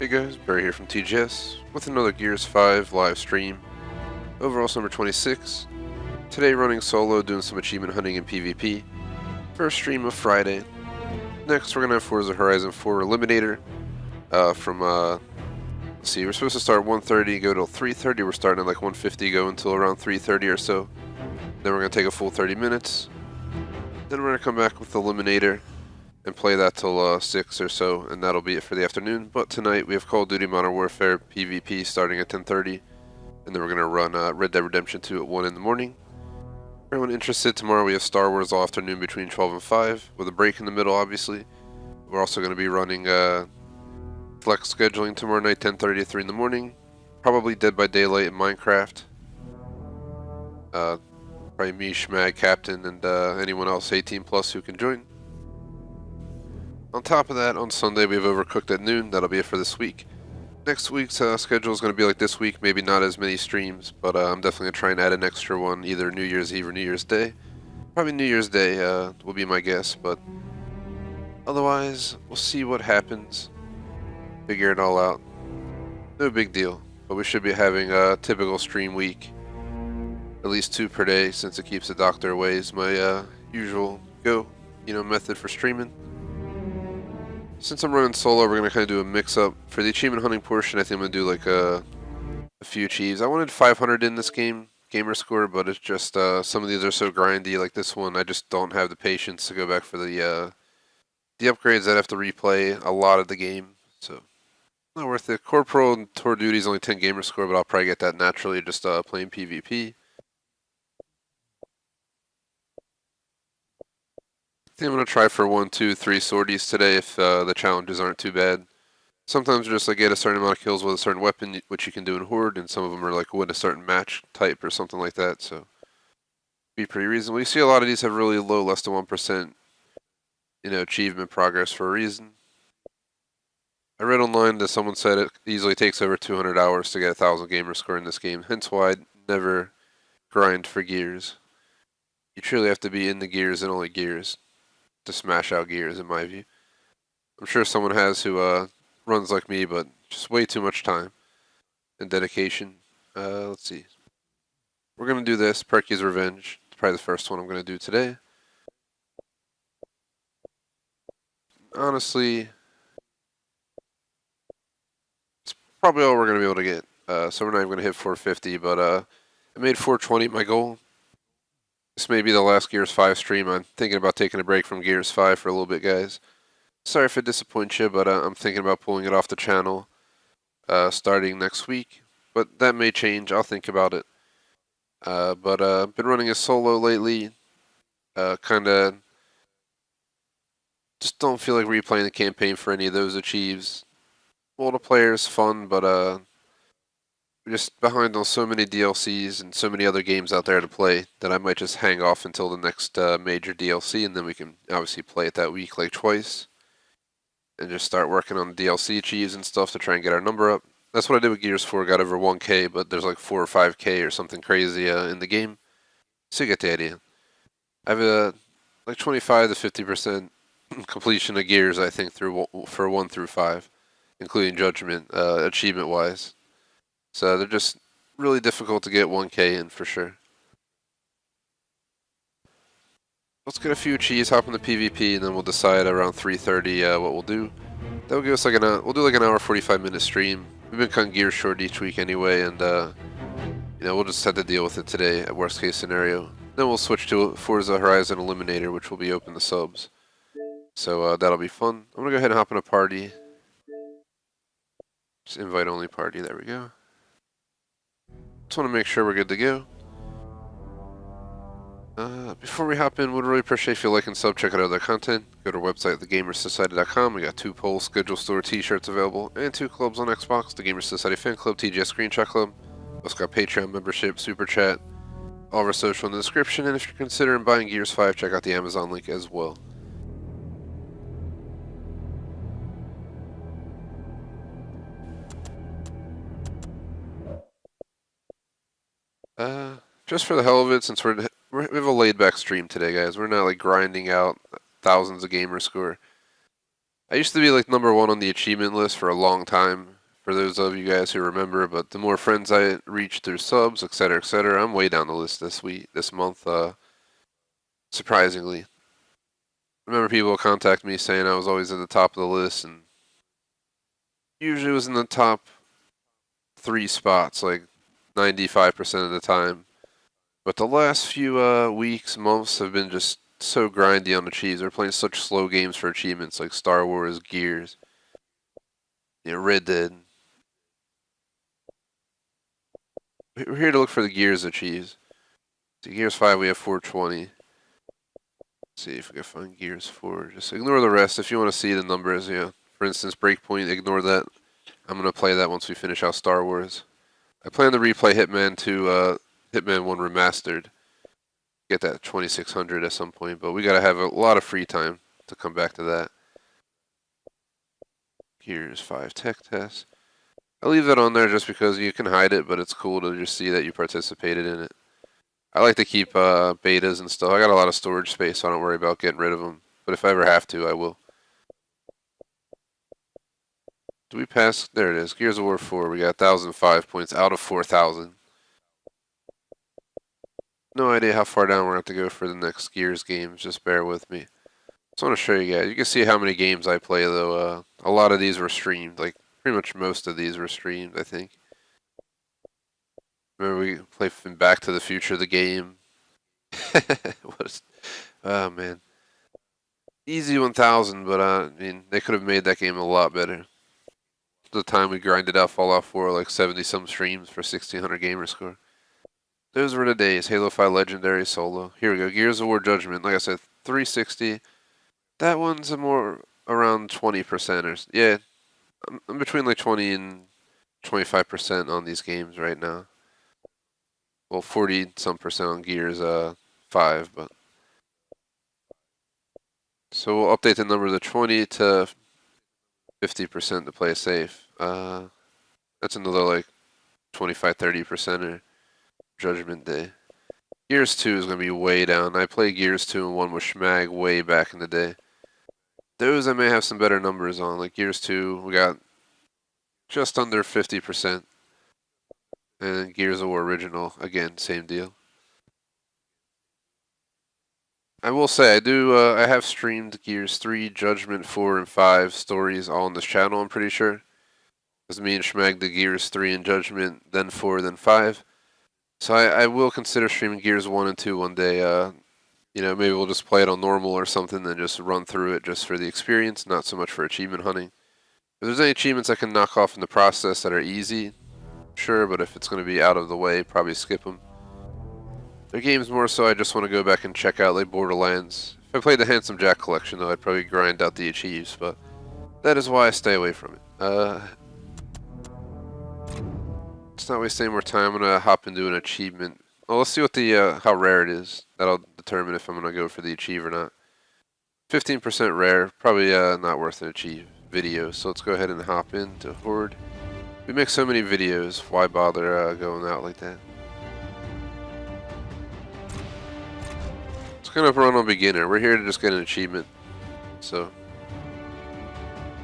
Hey guys, Barry here from TGS with another Gears 5 live stream. Overall number 26. Today running solo, doing some achievement hunting in PvP. First stream of Friday. Next we're going to have Forza Horizon 4 Eliminator. Let's see, we're supposed to start 1:30, go till 3:30. We're starting at like 1:50, go until around 3:30 or so. Then we're going to take a full 30 minutes. Then we're going to come back with Eliminator and play that till 6 or so, and that'll be it for the afternoon. But tonight we have Call of Duty Modern Warfare PvP starting at 10:30, and then we're going to run Red Dead Redemption 2 at 1 in the morning. For anyone interested, tomorrow we have Star Wars all afternoon between 12 and 5, with a break in the middle, obviously. We're also going to be running flex scheduling tomorrow night, 10:30 to 3 in the morning. Probably Dead by Daylight and Minecraft. Probably me, Schmag, Captain, and anyone else 18 plus who can join. On top of that, on Sunday we have Overcooked at noon. That'll be it for this week. Next week's schedule is going to be like this week, maybe not as many streams, but I'm definitely going to try and add an extra one, either New Year's Eve or New Year's Day. Probably New Year's Day will be my guess, but otherwise, we'll see what happens. Figure it all out. No big deal, but we should be having a typical stream week. At least 2 per day, since it keeps the doctor away, is my usual method for streaming. Since I'm running solo, we're going to kind of do a mix-up. For the achievement hunting portion, I think I'm going to do like a few achieves. I wanted 500 in this game, gamer score, but it's just some of these are so grindy, like this one. I just don't have the patience to go back for the upgrades. I'd have to replay a lot of the game, so not worth it. Corporal and Tour Duty is only 10 gamer score, but I'll probably get that naturally just playing PvP. I think I'm going to try for 1, 2, 3 sorties today if the challenges aren't too bad. Sometimes you just like get a certain amount of kills with a certain weapon, which you can do in Horde, and some of them are like win a certain match type or something like that, so be pretty reasonable. You see a lot of these have really low, less than 1%, achievement progress for a reason. I read online that someone said it easily takes over 200 hours to get 1,000 gamer score in this game, hence why I never grind for Gears. You truly have to be in the Gears and only Gears to smash out Gears, in my view. I'm sure someone has who runs like me, but just way too much time and dedication. Let's see. We're going to do this, Perky's Revenge. It's probably the first one I'm going to do today. Honestly, it's probably all we're going to be able to get. So we're not even going to hit 450, but I made 420 my goal. This may be the last Gears 5 stream. I'm thinking about taking a break from Gears 5 for a little bit, guys. Sorry if it disappoints you, but I'm thinking about pulling it off the channel starting next week. But that may change. I'll think about it. But I've been running a solo lately. Kind of just don't feel like replaying the campaign for any of those achieves. Multiplayer is fun, but we're just behind on so many DLCs and so many other games out there to play that I might just hang off until the next major DLC, and then we can obviously play it that week like twice. And just start working on the DLC achieves and stuff to try and get our number up. That's what I did with Gears 4, got over 1k, but there's like 4 or 5k or something crazy in the game. So you get the idea. I have like 25 to 50% completion of Gears, I think, for 1 through 5, including Judgment, achievement-wise. So they're just really difficult to get 1k in for sure. Let's get a few achieves, hop in the PvP, and then we'll decide around 3:30 what we'll do. That will give us like we'll do like an hour 45-minute stream. We've been cutting Gears short each week anyway, and we'll just have to deal with it today at worst case scenario. Then we'll switch to Forza Horizon Eliminator, which will be open to subs. So that'll be fun. I'm gonna go ahead and hop in a party. Just invite only party, there we go. Just want to make sure we're good to go. Before we hop in, would really appreciate if you like and sub, check out other content. Go to our website, thegamersociety.com. We got 2 polls, schedule store t-shirts available, and 2 clubs on Xbox, the Gamers Society Fan Club, TGS Screenshot Club. Also got Patreon membership, Superchat, all of our social in the description, and if you're considering buying Gears 5, check out the Amazon link as well. Just for the hell of it, since we have a laid-back stream today, guys. We're not like grinding out thousands of gamer score. I used to be like #1 on the achievement list for a long time, for those of you guys who remember, but the more friends I reach through subs, etc., I'm way down the list this month, surprisingly. I remember people contact me saying I was always at the top of the list, and usually was in the top 3 spots, like 95% of the time. But the last few weeks, months have been just so grindy on achieves. We're playing such slow games for achievements like Star Wars, Gears, Red Dead. We're here to look for the Gears achieves. So Gears 5, we have 420. Let's see if we can find Gears 4. Just ignore the rest. If you want to see the numbers, for instance, Breakpoint, ignore that. I'm going to play that once we finish out Star Wars. I plan to replay Hitman 2, Hitman 1 Remastered. Get that 2600 at some point, but we got to have a lot of free time to come back to that. Gears 5 tech test. I leave that on there just because you can hide it, but it's cool to just see that you participated in it. I like to keep betas and stuff. I got a lot of storage space, so I don't worry about getting rid of them. But if I ever have to, I will. Do we pass? There it is. Gears of War 4. We got 1,005 points out of 4,000. No idea how far down we're going to have to go for the next Gears games. Just bear with me. Just want to show you guys. You can see how many games I play, though. A lot of these were streamed. Like, pretty much most of these were streamed, I think. Remember we played Back to the Future, the game. Oh, man. Easy 1,000, but I mean, they could have made that game a lot better. The time we grinded out Fallout 4, like 70-some streams for 1,600 gamer score. Those were the days. Halo 5 Legendary Solo. Here we go. Gears of War Judgment. Like I said, 360. That one's more around 20% or... Yeah, I'm between like 20 and 25% on these games right now. Well, 40-some% on Gears 5, but... So we'll update the number to 20 to 50% to play safe. That's another like 25-30% or Judgment Day. Gears 2 is going to be way down. I played Gears 2 and 1 with Schmag way back in the day. Those I may have some better numbers on. Like Gears 2, we got just under 50%. And Gears of War Original, again, same deal. I will say, I have streamed Gears 3, Judgment 4, and 5 stories all on this channel, I'm pretty sure. Because me and Schmag did Gears 3 and Judgment, then 4, then 5. So I will consider streaming Gears 1 and 2 one day. Maybe we'll just play it on normal or something and just run through it just for the experience, not so much for achievement hunting. If there's any achievements I can knock off in the process that are easy, sure, but if it's going to be out of the way, probably skip them. Their games more so I just want to go back and check out, like Borderlands. If I played the Handsome Jack collection, though, I'd probably grind out the achieves, but that is why I stay away from it. Let's not waste any more time. I'm going to hop into an achievement. Well, let's see what how rare it is. That'll determine if I'm going to go for the achieve or not. 15% rare, probably not worth an achieve video, so let's go ahead and hop into Horde. We make so many videos, why bother going out like that? Let's kind of run on beginner. We're here to just get an achievement, so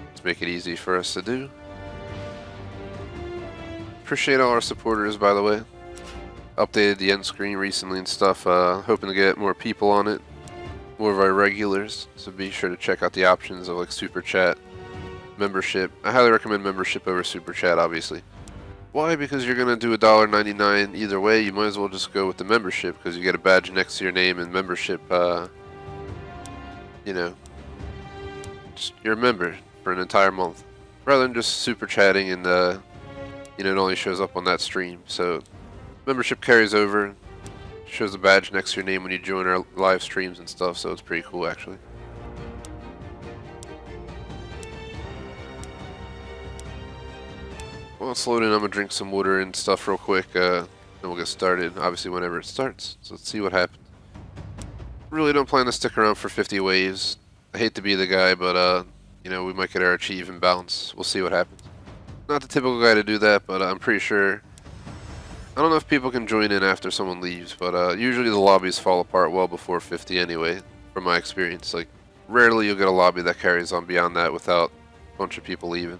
let's make it easy for us to do. Appreciate all our supporters, by the way. Updated the end screen recently and stuff, hoping to get more people on it, more of our regulars, so be sure to check out the options of like Superchat, membership. I highly recommend membership over Superchat, obviously. Why? Because you're going to do $1.99 either way. You might as well just go with the membership because you get a badge next to your name and membership, just you're a member for an entire month. Rather than just super chatting and, it only shows up on that stream. So membership carries over, shows a badge next to your name when you join our live streams and stuff, so it's pretty cool actually. Well, it's loading. I'm going to drink some water and stuff real quick, then we'll get started, obviously whenever it starts. So let's see what happens. Really don't plan to stick around for 50 waves. I hate to be the guy, but, we might get our achieve and bounce. We'll see what happens. Not the typical guy to do that, but I'm pretty sure... I don't know if people can join in after someone leaves, but usually the lobbies fall apart well before 50 anyway, from my experience. Like, rarely you'll get a lobby that carries on beyond that without a bunch of people leaving.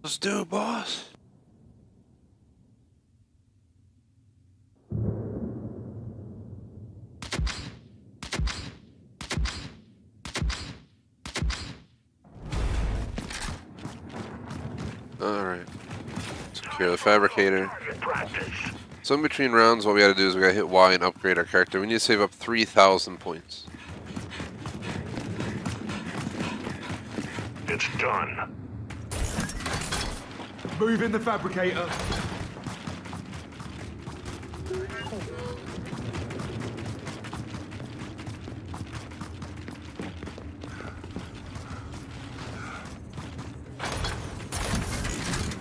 Let's do it, boss. Alright. Secure the fabricator. So in between rounds, what we gotta do is we gotta hit Y and upgrade our character. We need to save up 3,000 points. It's done. Move in the fabricator.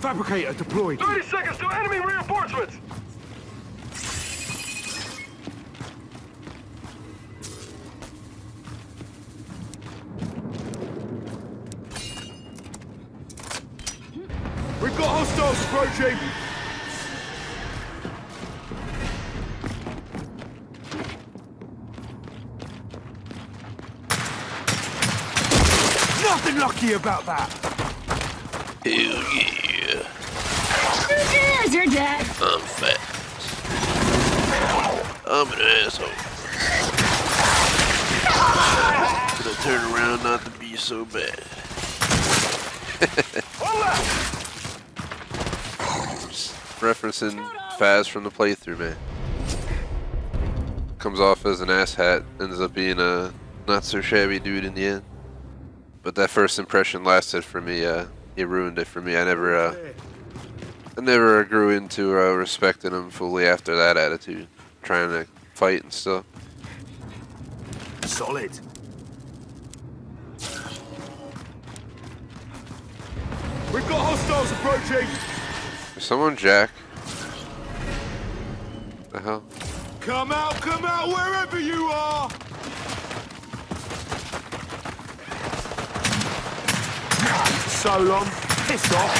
Fabricator deployed. 30 seconds to enemy reinforcements! We've got hostiles approaching. Nothing lucky about that. Hell yeah. Who cares? You're dead. I'm fat. I'm an asshole. Gonna turn around not to be so bad. Referencing Faz from the playthrough, man. Comes off as an asshat, ends up being a not so shabby dude in the end. But that first impression lasted for me. It ruined it for me. I never grew into respecting him fully after that attitude, trying to fight and stuff. Solid. We've got hostiles approaching. Is someone Jack? The hell? Come out, wherever you are. So long. Piss off.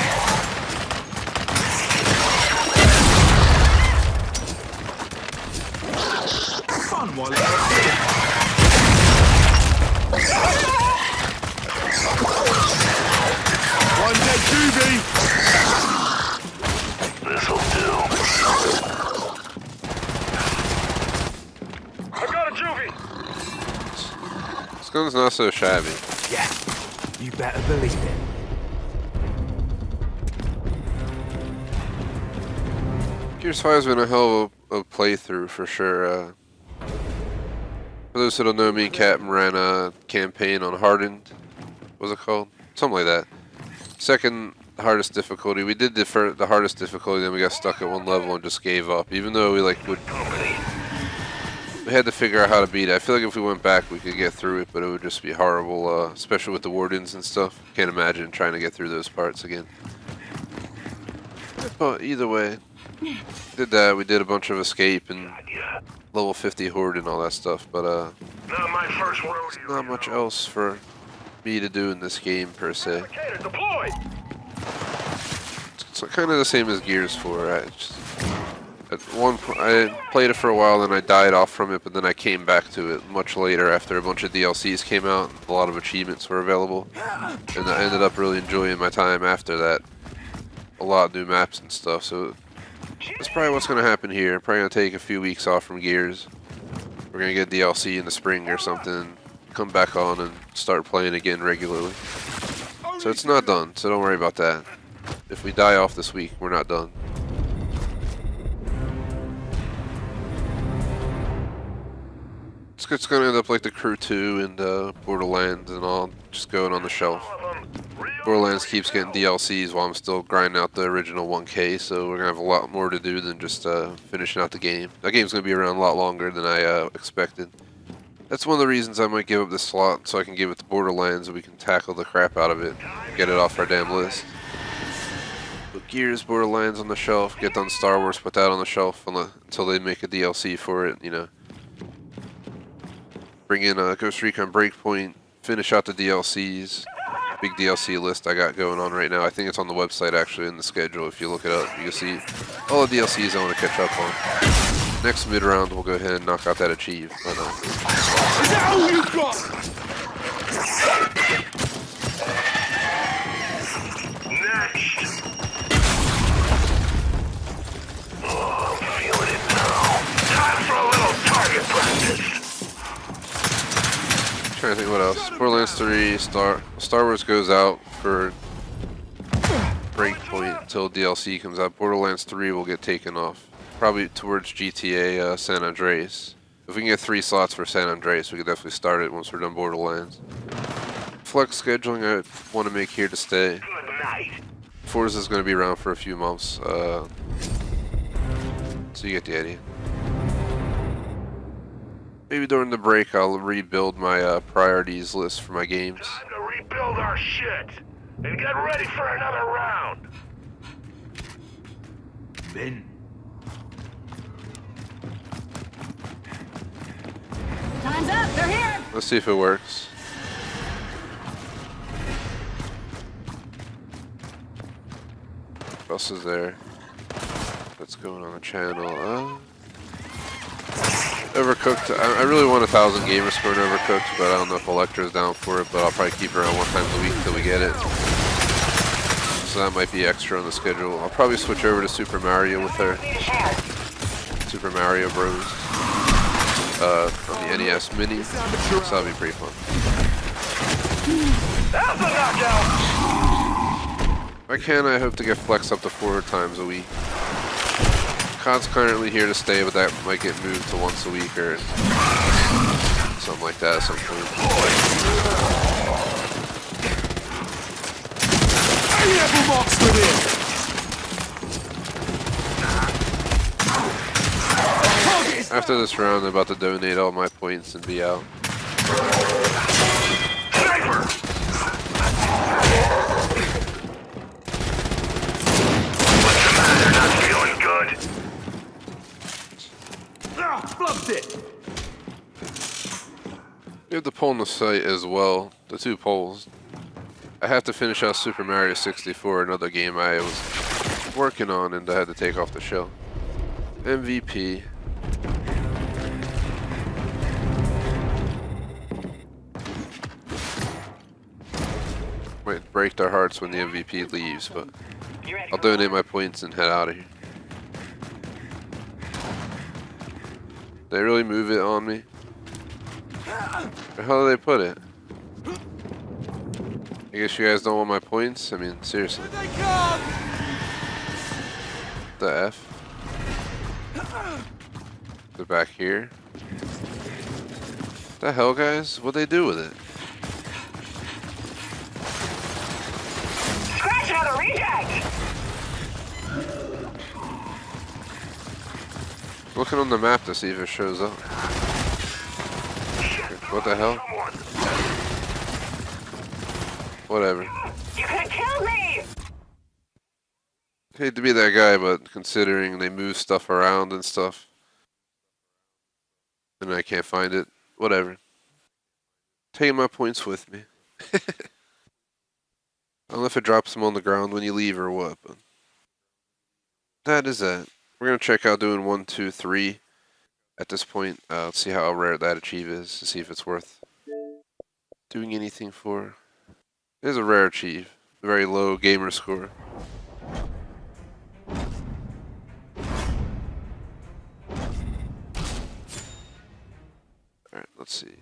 Fun while it's here. One dead Xxvi. This'll do. I got a Xxvi! This gun's not so shabby. Yeah, you better believe it. Gears 5's been a hell of a playthrough for sure. For those who don't know, me and Captain ran a campaign on Hardened. What was it called? Something like that. Second hardest difficulty. We did the hardest difficulty, then we got stuck at one level and just gave up. Even though we had to figure out how to beat it. I feel like if we went back, we could get through it, but it would just be horrible, especially with the wardens and stuff. Can't imagine trying to get through those parts again. But either way, Did that. We did a bunch of escape and Yeah. level 50 horde and all that stuff, but Not my first rodeo. not much else for me to do in this game per se. Fabricator deployed. It's kind of the same as Gears 4. At one point, I played it for a while, then I died off from it, but then I came back to it much later after a bunch of DLCs came out. And a lot of achievements were available, and I ended up really enjoying my time after that. A lot of new maps and stuff, so that's probably what's going to happen here. Probably going to take a few weeks off from Gears. We're going to get DLC in the spring or something, come back on and start playing again regularly. So it's not done, so don't worry about that. If we die off this week, we're not done. It's going to end up like the Crew 2 and Borderlands and all, just going on the shelf. Borderlands keeps getting DLCs while I'm still grinding out the original 1K, so we're going to have a lot more to do than just finishing out the game. That game's going to be around a lot longer than I expected. That's one of the reasons I might give up this slot, so I can give it to Borderlands and we can tackle the crap out of it, get it off our damn list. Put Gears, Borderlands on the shelf, get done Star Wars, put that on the shelf until they make a DLC for it, you know. Bring in Ghost Recon Breakpoint, finish out the DLCs. Big DLC list I got going on right now. I think it's on the website actually in the schedule. If you look it up, you can see all the DLCs I want to catch up on. Next mid round, we'll go ahead and knock out that achieve. Is that all you got? Next. Oh, I'm feeling it now. Time for a little target practice. Trying to think what else. Borderlands 3, Star Wars goes out for Breakpoint until DLC comes out. Borderlands 3 will get taken off. Probably towards GTA San Andreas. If we can get 3 slots for San Andreas, we could definitely start it once we're done Borderlands. Flex scheduling I want to make here to stay. Good night. Forza is going to be around for a few months. So you get the idea. Maybe during the break I'll rebuild my priorities list for my games. Time to rebuild our shit and get ready for another round. Ben. Time's up. They're here. Let's see if it works. What else is there? What's going on the channel? Overcooked. I really want 1,000 gamer score in Overcooked, but I don't know if Electra's down for it, but I'll probably keep her on 1 time a week till we get it. So that might be extra on the schedule. I'll probably switch over to Super Mario with her. Super Mario Bros. On the NES Mini. So that'll be pretty fun. That's a knockout. If I can, I hope to get Flex up to 4 times a week. COD's currently here to stay, but that might get moved to once a week or something like that at some point. A-level marks with it. After this round, I'm about to donate all my points and be out. Sniper. What's the matter? Not feeling good. Ah, flubbed it. We have the poll on the site as well, the 2 polls. I have to finish out Super Mario 64, another game I was working on and I had to take off the shelf. MVP. Might break their hearts when the MVP leaves, but I'll donate my points and head out of here. They really move it on me? Where the hell do they put it? I guess you guys don't want my points? I mean, seriously. They come. The F? They're back here. The hell, guys? What'd they do with it? Scratch out a reject. Looking on the map to see if it shows up. What the hell? Whatever. You could have killed me. Hate to be that guy, but considering they move stuff around and stuff, and I can't find it, whatever. Taking my points with me. I don't know if it drops them on the ground when you leave or what, but that is that. We're gonna check out doing 1, 2, 3 at this point. Let's see how rare that achieve is to see if it's worth doing anything for. It is a rare achieve, very low gamer score. Alright, let's see.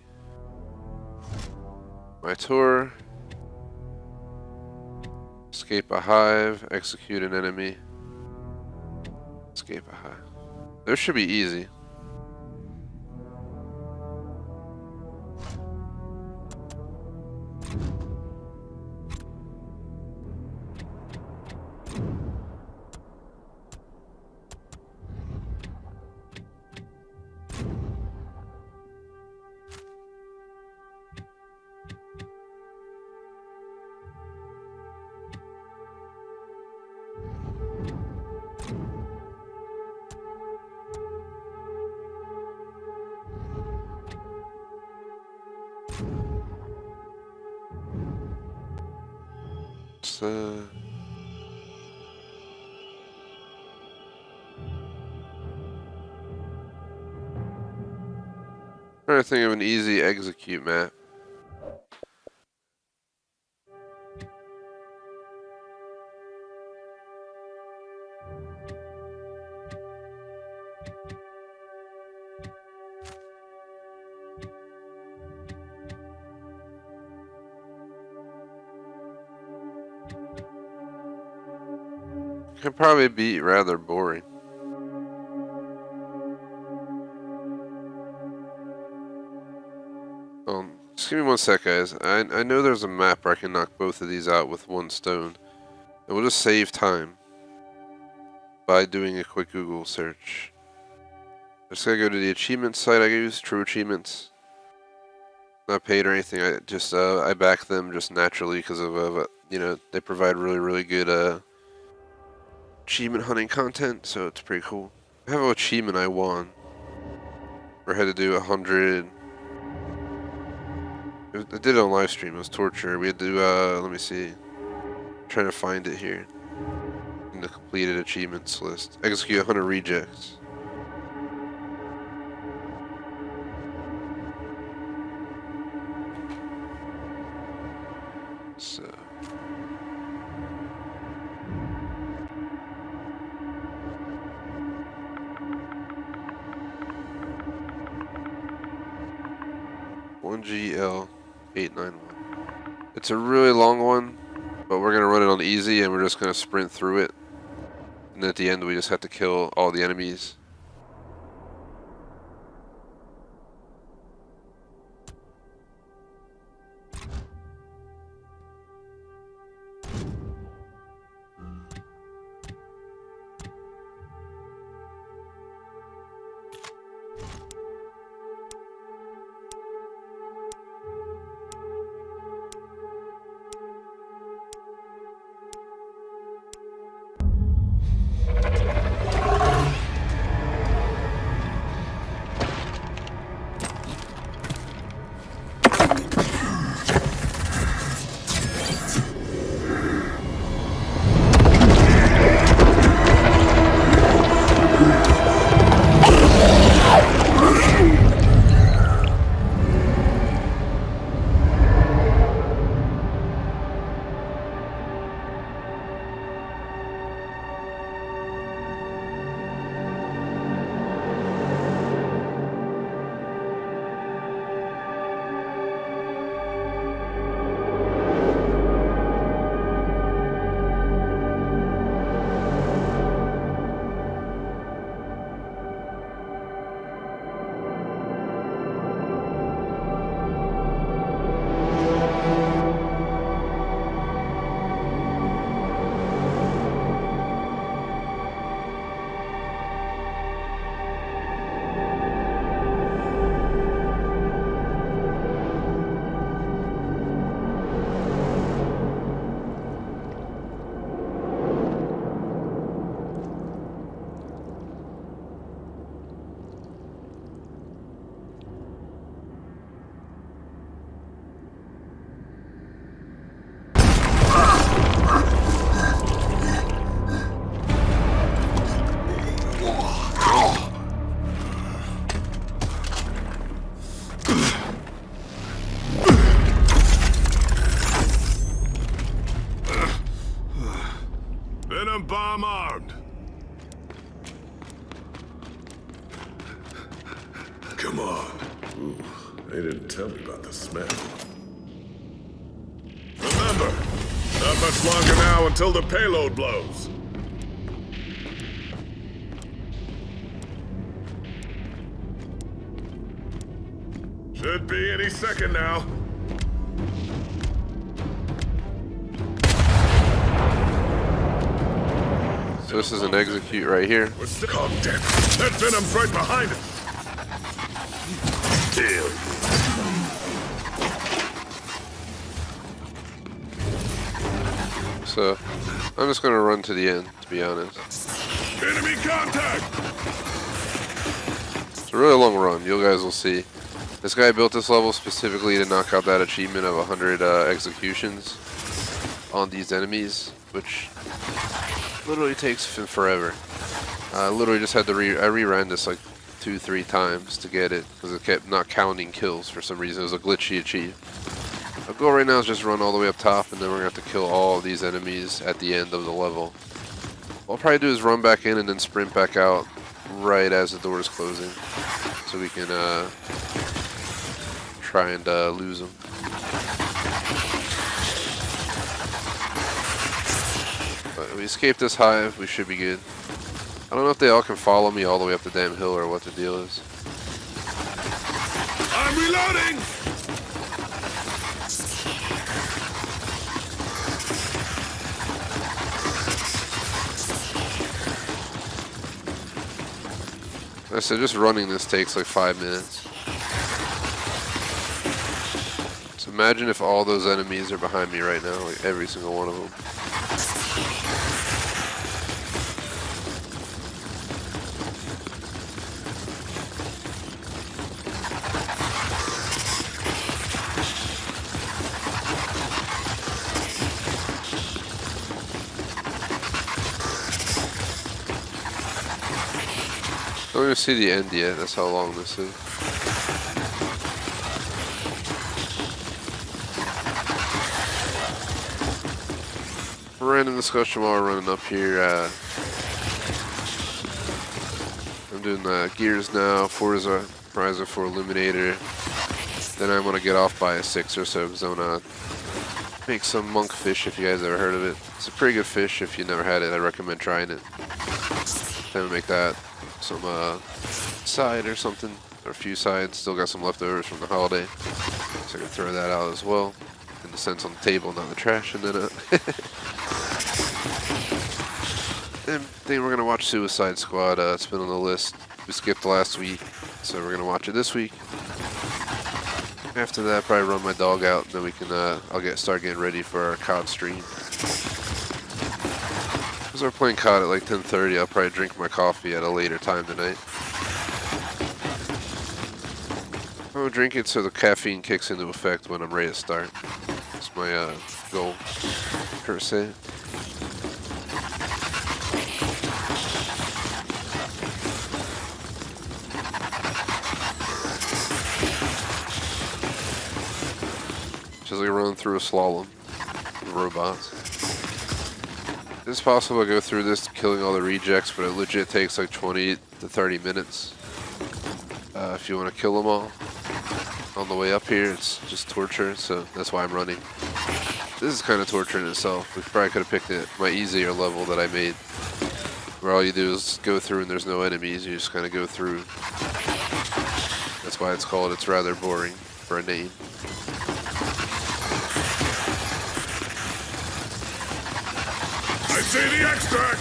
My tour. Escape a hive, execute an enemy. Escape a hive. Those should be easy. So, trying to think of an easy execute map. Can probably be rather boring. Just give me 1 sec, guys. I know there's a map where I can knock both of these out with 1 stone. And we'll just save time by doing a quick Google search. I just gotta go to the achievement site I use, True Achievements. Not paid or anything. I just I back them just naturally because of you know, they provide really good achievement hunting content, so it's pretty cool. I have an achievement I won. I had to do 100. I did it on live stream. It was torture. We had to do, let me see. I'm trying to find it here in the completed achievements list. Execute 100 rejects. So. GL891. It's a really long one, but we're gonna run it on easy and we're just gonna sprint through it. And at the end we just have to kill all the enemies. Come on. Ooh, they didn't tell me about the smell. Remember, not much longer now until the payload blows. Should be any second now. So this is an execute right here. We're still dead. That venom's right behind us. Damn. So I'm just gonna run to the end, to be honest. Enemy contact! It's a really long run. You guys will see. This guy built this level specifically to knock out that achievement of 100 executions on these enemies, which literally takes forever. I literally just had to I reran this like 2-3 times to get it because it kept not counting kills for some reason. It was a glitchy achieve. Our goal right now is just run all the way up top, and then we're gonna have to kill all of these enemies at the end of the level. What I'll probably do is run back in and then sprint back out right as the door is closing, so we can try and lose them. But we escaped this hive, we should be good. I don't know if they all can follow me all the way up the damn hill or what the deal is. I'm reloading! Like I said, just running this takes like 5 minutes. So imagine if all those enemies are behind me right now, like every single one of them. I don't even see the end yet, that's how long this is. Random discussion while we're running up here. I'm doing gears now, Forza Horizon 4 Illuminator. Then I'm going to get off by a 6 or so because I'm going to make some monkfish if you guys ever heard of it. It's a pretty good fish. If you never had it, I recommend trying it. Then we make that some side or something, or a few sides. Still got some leftovers from the holiday, so I can throw that out as well. In the sense on the table, not the trash. And then then we're gonna watch Suicide Squad. It's been on the list. We skipped last week, so we're gonna watch it this week. After that, probably run my dog out, and then we can I'll start getting ready for our COD stream. Because we're playing COD at like 10:30, I'll probably drink my coffee at a later time tonight. I'm gonna drink it so the caffeine kicks into effect when I'm ready to start. That's my goal, per se. Just like running through a slalom with robots. It's possible to go through this killing all the rejects, but it legit takes like 20 to 30 minutes. If you want to kill them all. On the way up here, it's just torture, so that's why I'm running. This is kind of torture in itself. We probably could have picked my easier level that I made, where all you do is go through and there's no enemies, you just kind of go through. That's why it's called It's Rather Boring for a name. I see the extract!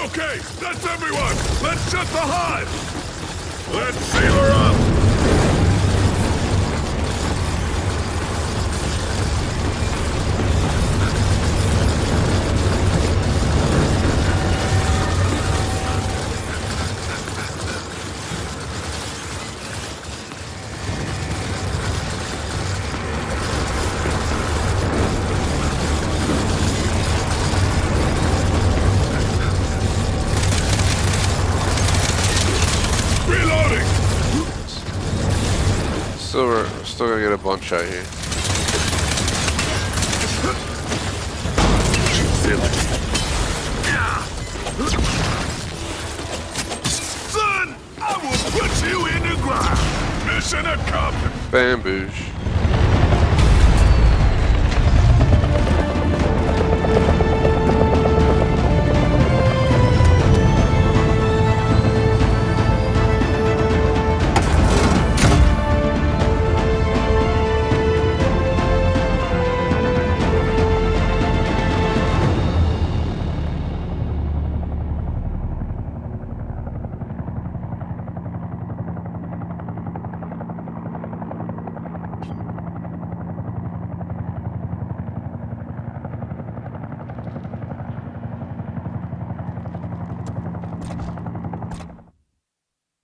Okay, that's everyone! Let's shut the hive! Let's seal her up! Still gonna get a bunch out here. Bamboosh.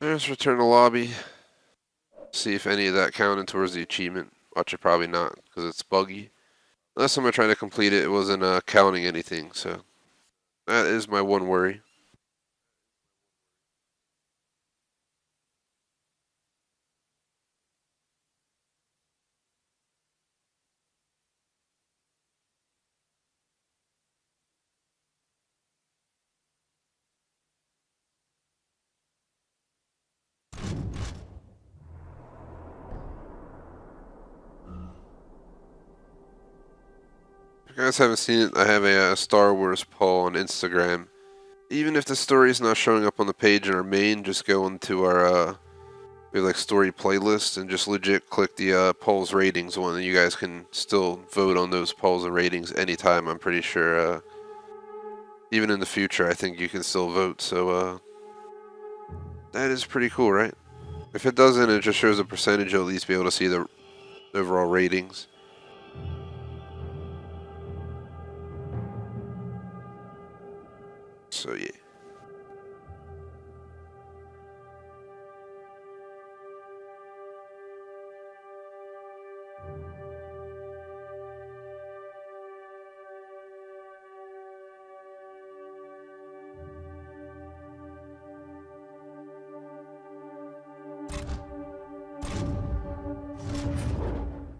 Let's return to lobby. See if any of that counted towards the achievement. Watch it, probably not, because it's buggy. Last time I tried to complete it, it wasn't counting anything, so that is my one worry. If you guys haven't seen it, I have a Star Wars poll on Instagram. Even if the story is not showing up on the page in our main, just go into our we have like story playlist and just legit click the polls ratings one, and you guys can still vote on those polls and ratings anytime. I'm pretty sure even in the future, I think you can still vote. So that is pretty cool, right? If it doesn't, it just shows a percentage. You'll at least be able to see the overall ratings. So yeah.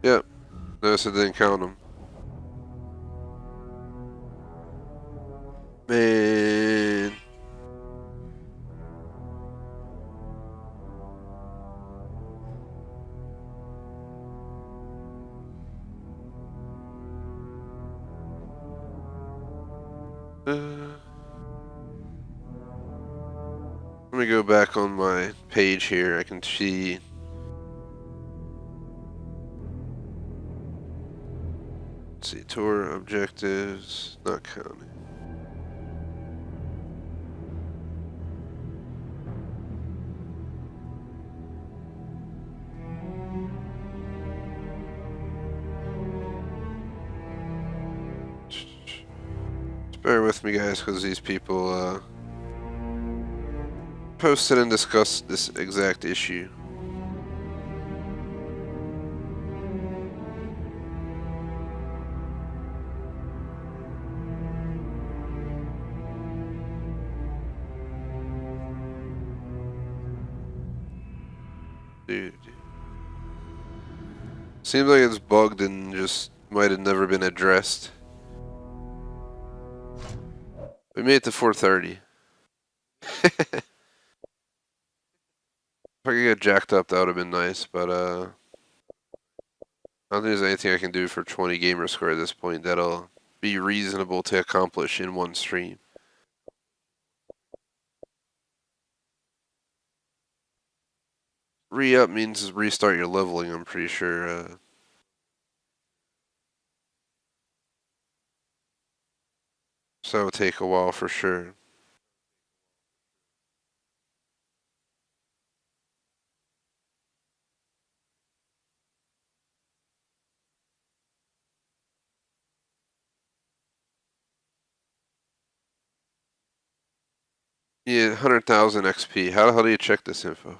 Yep. Notice it didn't count them. Man. Let me go back on my page here. I can see. Let's see, tour objectives, not counting. Just bear with me, guys, because these people posted and discussed this exact issue. Dude. Seems like it's bugged and just might have never been addressed. We made it to 4:30. If I could get jacked up, that would have been nice, but I don't think there's anything I can do for 20 gamer score at this point that'll be reasonable to accomplish in one stream. Re-up means restart your leveling, I'm pretty sure. So it'll take a while for sure. Yeah, 100,000 XP. How the hell do you check this info?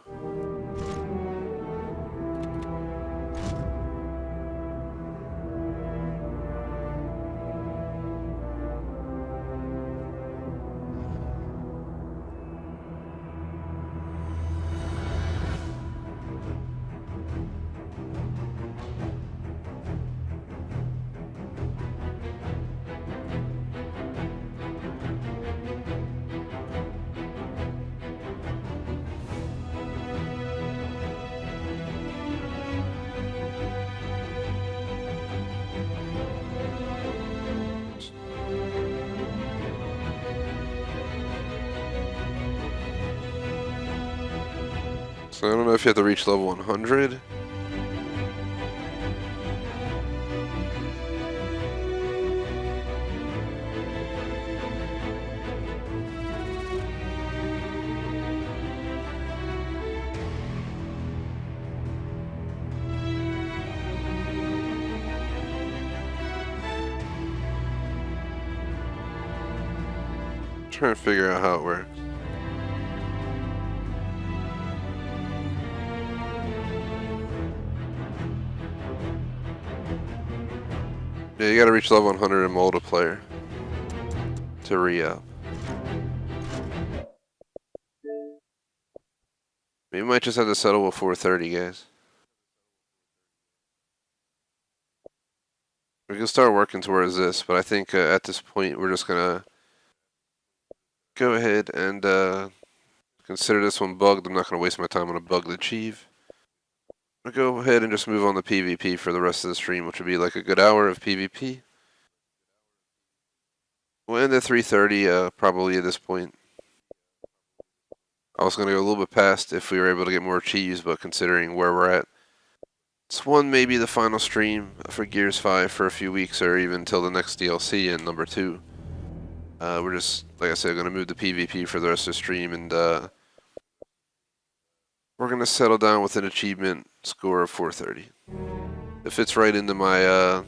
So I don't know if you have to reach level 100. Trying to figure out how it works. Yeah, you gotta reach level 100 in multiplayer to re-up. You might just have to settle with 430, guys. We can start working towards this, but I think at this point we're just gonna go ahead and consider this one bugged. I'm not gonna waste my time on a bugged achieve. I'll go ahead and just move on to PvP for the rest of the stream, which would be like a good hour of PvP. We'll end at 3:30 probably at this point. I was going to go a little bit past if we were able to get more achieves, but considering where we're at, it's maybe the final stream for Gears 5 for a few weeks or even until the next DLC in number 2. We're just, like I said, going to move to PvP for the rest of the stream, and we're going to settle down with an achievement score of 430. It fits right into my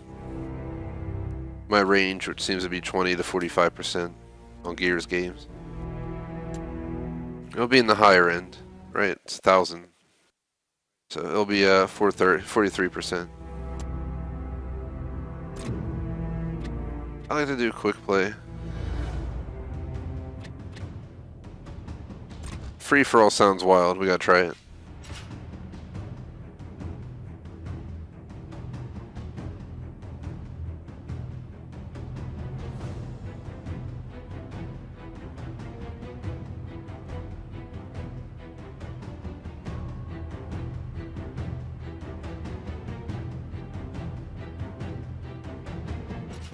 my range, which seems to be 20 to 45% on Gears games. It'll be in the higher end, right? It's 1,000. So it'll be 43%. I like to do quick play. Free for all sounds wild. We gotta try it.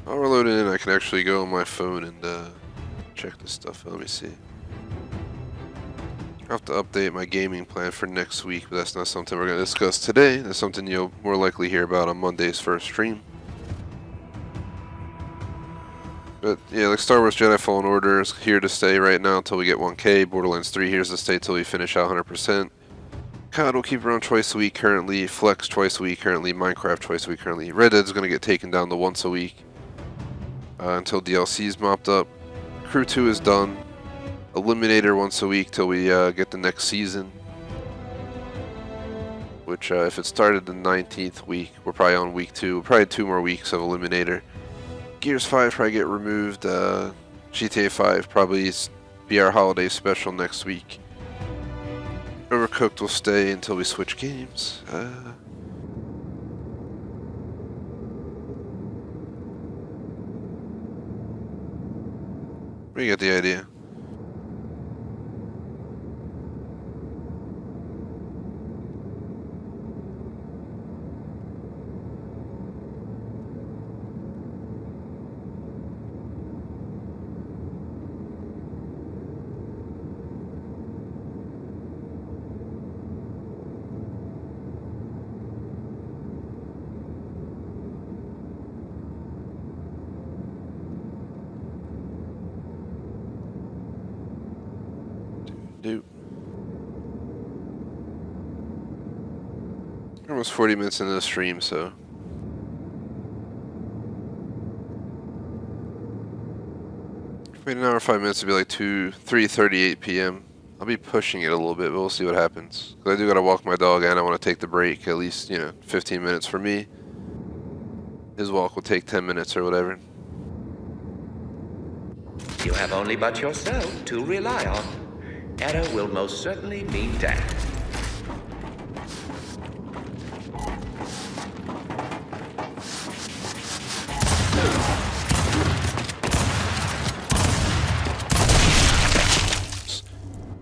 I'll reload it in. I can actually go on my phone and check this stuff. Let me see. I have to update my gaming plan for next week, but that's not something we're going to discuss today. That's something you'll more likely hear about on Monday's first stream. But yeah, like Star Wars Jedi Fallen Order is here to stay right now until we get 1K. Borderlands 3 here to stay till we finish out 100%. COD will keep around twice a week currently. Flex twice a week currently. Minecraft twice a week currently. Red Dead's going to get taken down to once a week until DLC is mopped up. Crew 2 is done. Eliminator once a week till we get the next season. Which, if it started the 19th week, we're probably on week 2. Probably 2 more weeks of Eliminator. Gears 5 probably get removed. GTA 5 probably be our holiday special next week. Overcooked will stay until we switch games. We get the idea. We're almost 40 minutes into the stream, so wait an hour, 5 minutes to be like 3:38 p.m. I'll be pushing it a little bit, but we'll see what happens. 'Cause I do gotta walk my dog, and I want to take the break at least 15 minutes for me. His walk will take 10 minutes or whatever. You have only but yourself to rely on. Error will most certainly mean death.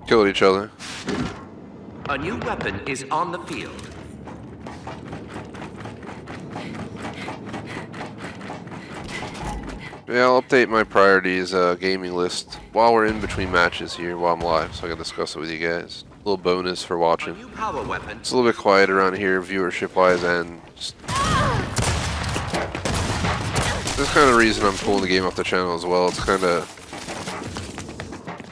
Killed each other. A new weapon is on the field. Yeah, I'll update my priorities gaming list while we're in between matches here, while I'm live, so I can discuss it with you guys. little bonus for watching. New power weapon. It's a little bit quiet around here, viewership-wise, and just this kind of reason I'm pulling the game off the channel as well. It's kind of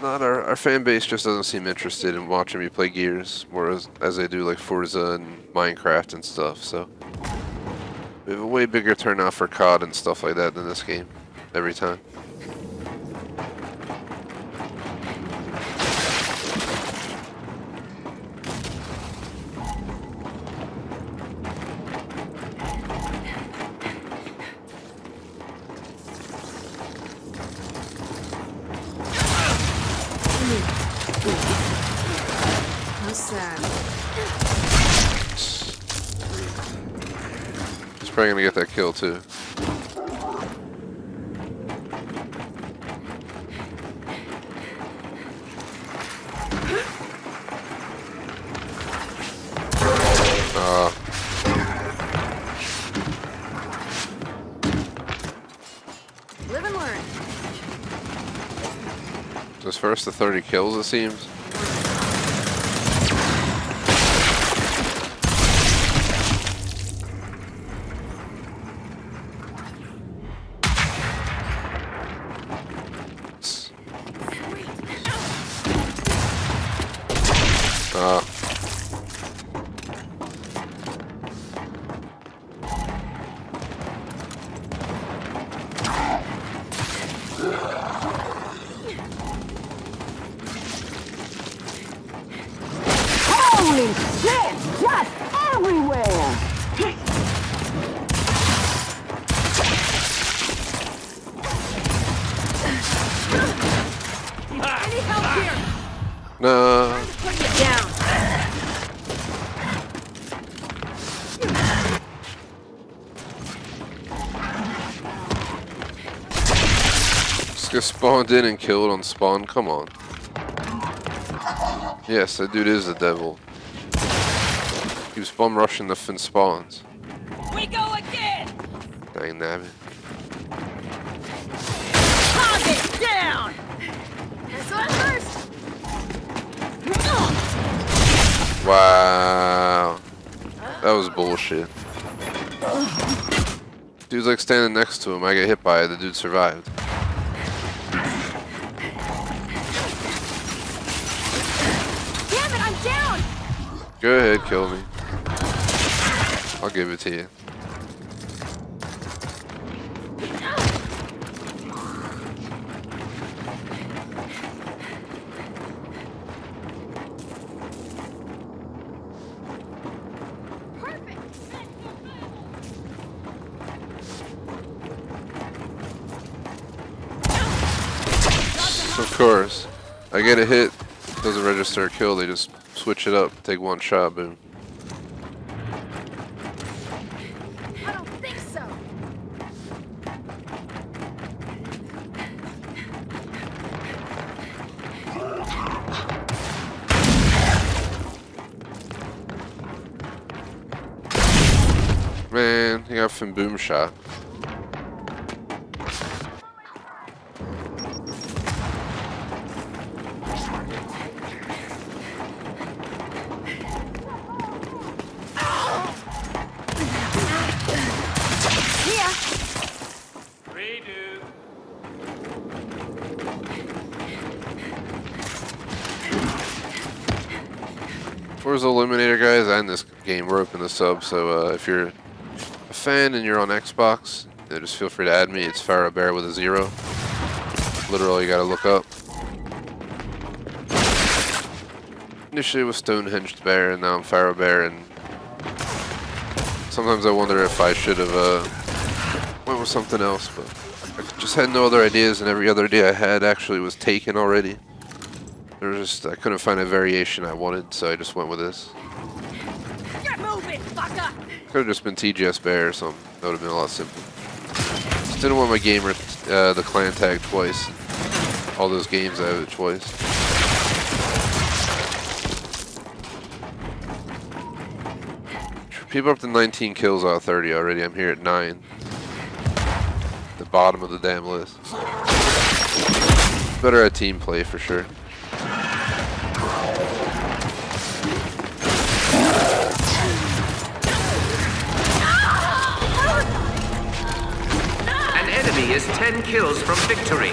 not our fan base just doesn't seem interested in watching me play Gears more as they do like Forza and Minecraft and stuff. So we have a way bigger turnout for COD and stuff like that than this game every time. How sad. He's probably gonna get that kill too. Live and learn. Just first to 30 kills, it seems. Holy shit! Just everywhere! I need help here. No. Put you down. Just get spawned in and killed on spawn. Come on. Yes, that dude is the devil. He was bum rushing the fin spawns. We go again. Dang nabbit. Target down. This one first. Wow. That was bullshit. Dude's like standing next to him. I get hit by it. The dude survived. Damn it, I'm down. Go ahead, kill me. I'll give it to you. Of course. I get a hit, doesn't register a kill, they just switch it up, take one shot, boom. I don't think so. Man, he got fin boom shot. Forza Eliminator guys, and this game, we're open to sub, so if you're a fan and you're on Xbox, just feel free to add me. It's Pharaoh Bear with a 0. Literally, you gotta look up. Initially it was Stonehenged Bear, and now I'm Pharaoh Bear, and sometimes I wonder if I should have went with something else, but I just had no other ideas, and every other idea I had actually was taken already. There was just, I couldn't find a variation I wanted, so I just went with this. Get moving, fucker. Could have just been TGS Bear or something. That would have been a lot simpler. Just didn't want my gamer, the clan tag twice. All those games I have it twice. People up to 19 kills out of 30 already. I'm here at 9. The bottom of the damn list. Better at team play for sure. is 10 kills from victory.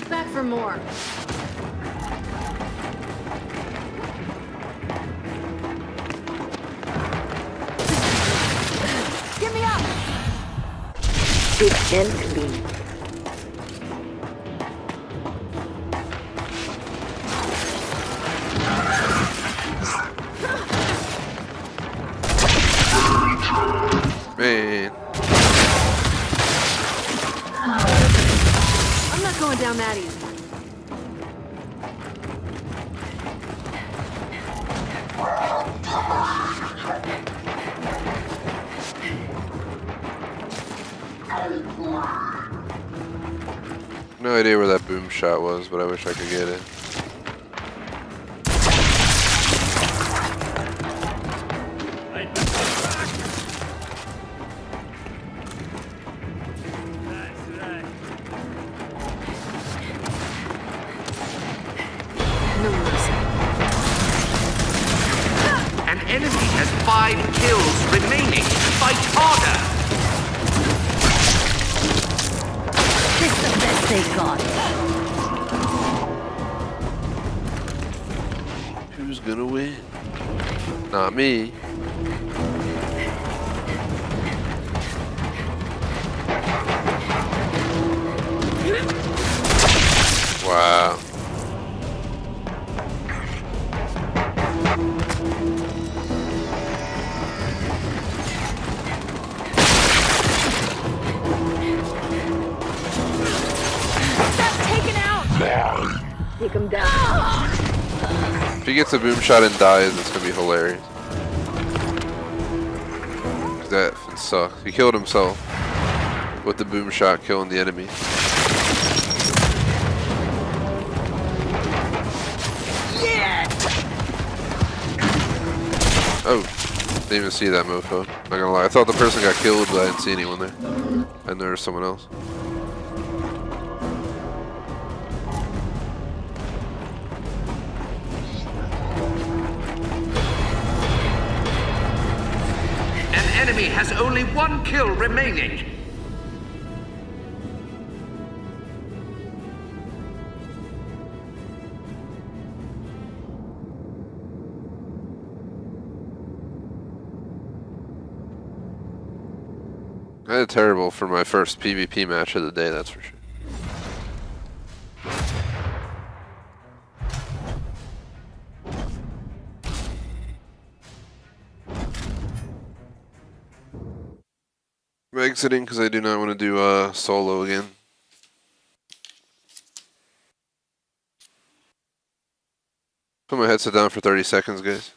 Back for more. Get me up! Xxvi. Man. I'm not going down that easy. No idea where that boom shot was, but I wish I could get it. No mercy. An enemy has 5 kills remaining. Fight harder! This is the best they got. Who's gonna win? Not me. Wow. That's taken out! Take him down. If he gets a boom shot and dies, it's gonna be hilarious. 'Cause that sucks. He killed himself with the boom shot, killing the enemy. Oh, didn't even see that mofo. Not gonna lie, I thought the person got killed, but I didn't see anyone there. And there was someone else. An enemy has only 1 kill remaining. I did terrible for my first PvP match of the day, that's for sure. I'm exiting because I do not want to do solo again. Put my headset down for 30 seconds, guys.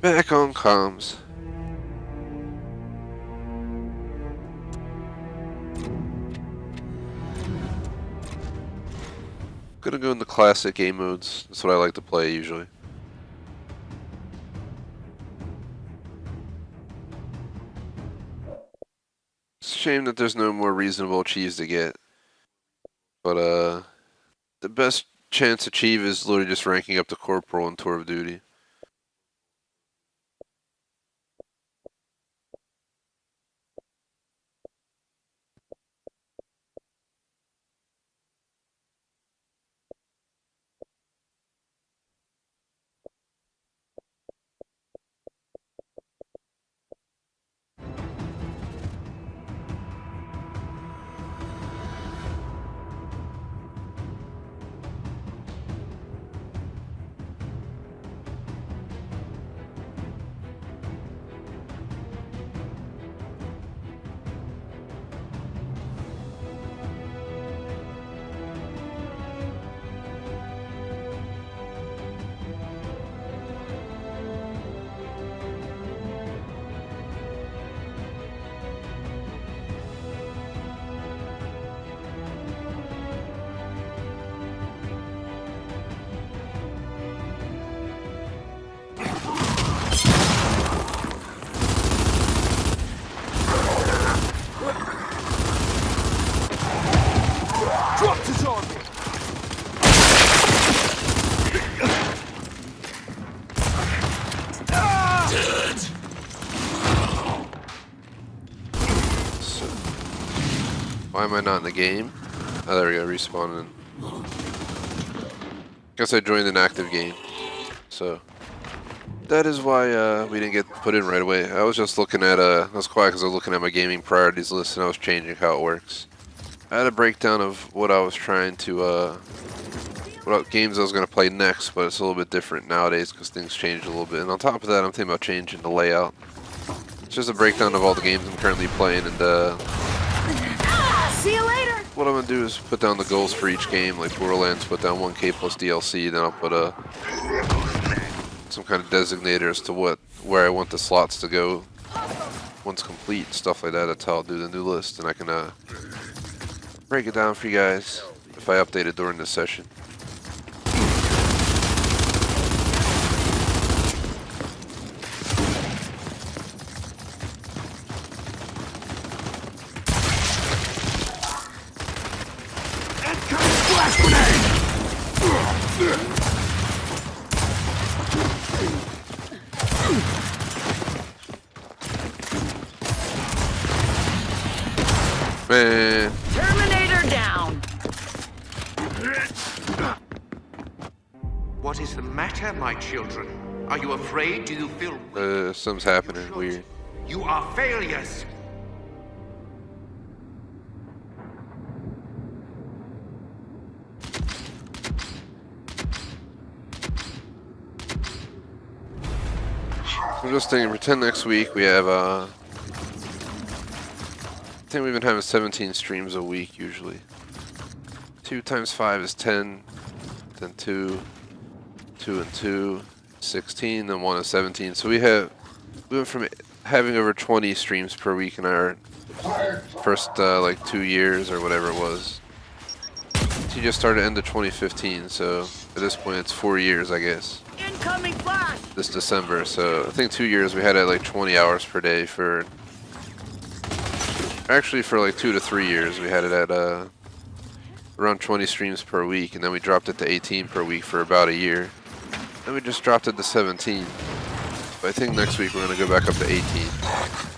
Back on comms. Gonna go in the classic game modes. That's what I like to play usually. shame that there's no more reasonable cheese to get. But the best chance achieve is literally just ranking up to corporal in Tour of Duty. Drop to target. So, why am I not in the game? Oh, there we go, respawning. Guess I joined an active game. So, that is why we didn't get put in right away. I was just looking at, I was quiet because I was looking at my gaming priorities list and I was changing how it works. I had a breakdown of what I was trying to, what games I was going to play next, but it's a little bit different nowadays because things changed a little bit. And on top of that, I'm thinking about changing the layout. It's just a breakdown of all the games I'm currently playing, and See you later. what I'm going to do is put down the goals for each game, like Borderlands, put down 1K plus DLC, then I'll put some kind of designator as to where I want the slots to go once complete, stuff like that. That's how I'll do the new list, and I can break it down for you guys if I update it during this session. Flash grenade! Man, Terminator down. What is the matter, my children? Are you afraid? Do you feel something's happening weird. you are failures? I'm just thinking, pretend next week we have, I think we've been having 17 streams a week usually. 2 times 5 is 10, then 2, 2 and 2, 16, then 1 is 17. So we went from having over 20 streams per week in our first like 2 years or whatever it was. He just started end of 2015, so at this point it's 4 years, I guess. Incoming flash. This December, so I think 2 years we had it like 20 hours per day for, actually for like 2 to 3 years we had it at around 20 streams per week, and then we dropped it to 18 per week for about a year. Then we just dropped it to 17. But I think next week we're going to go back up to 18.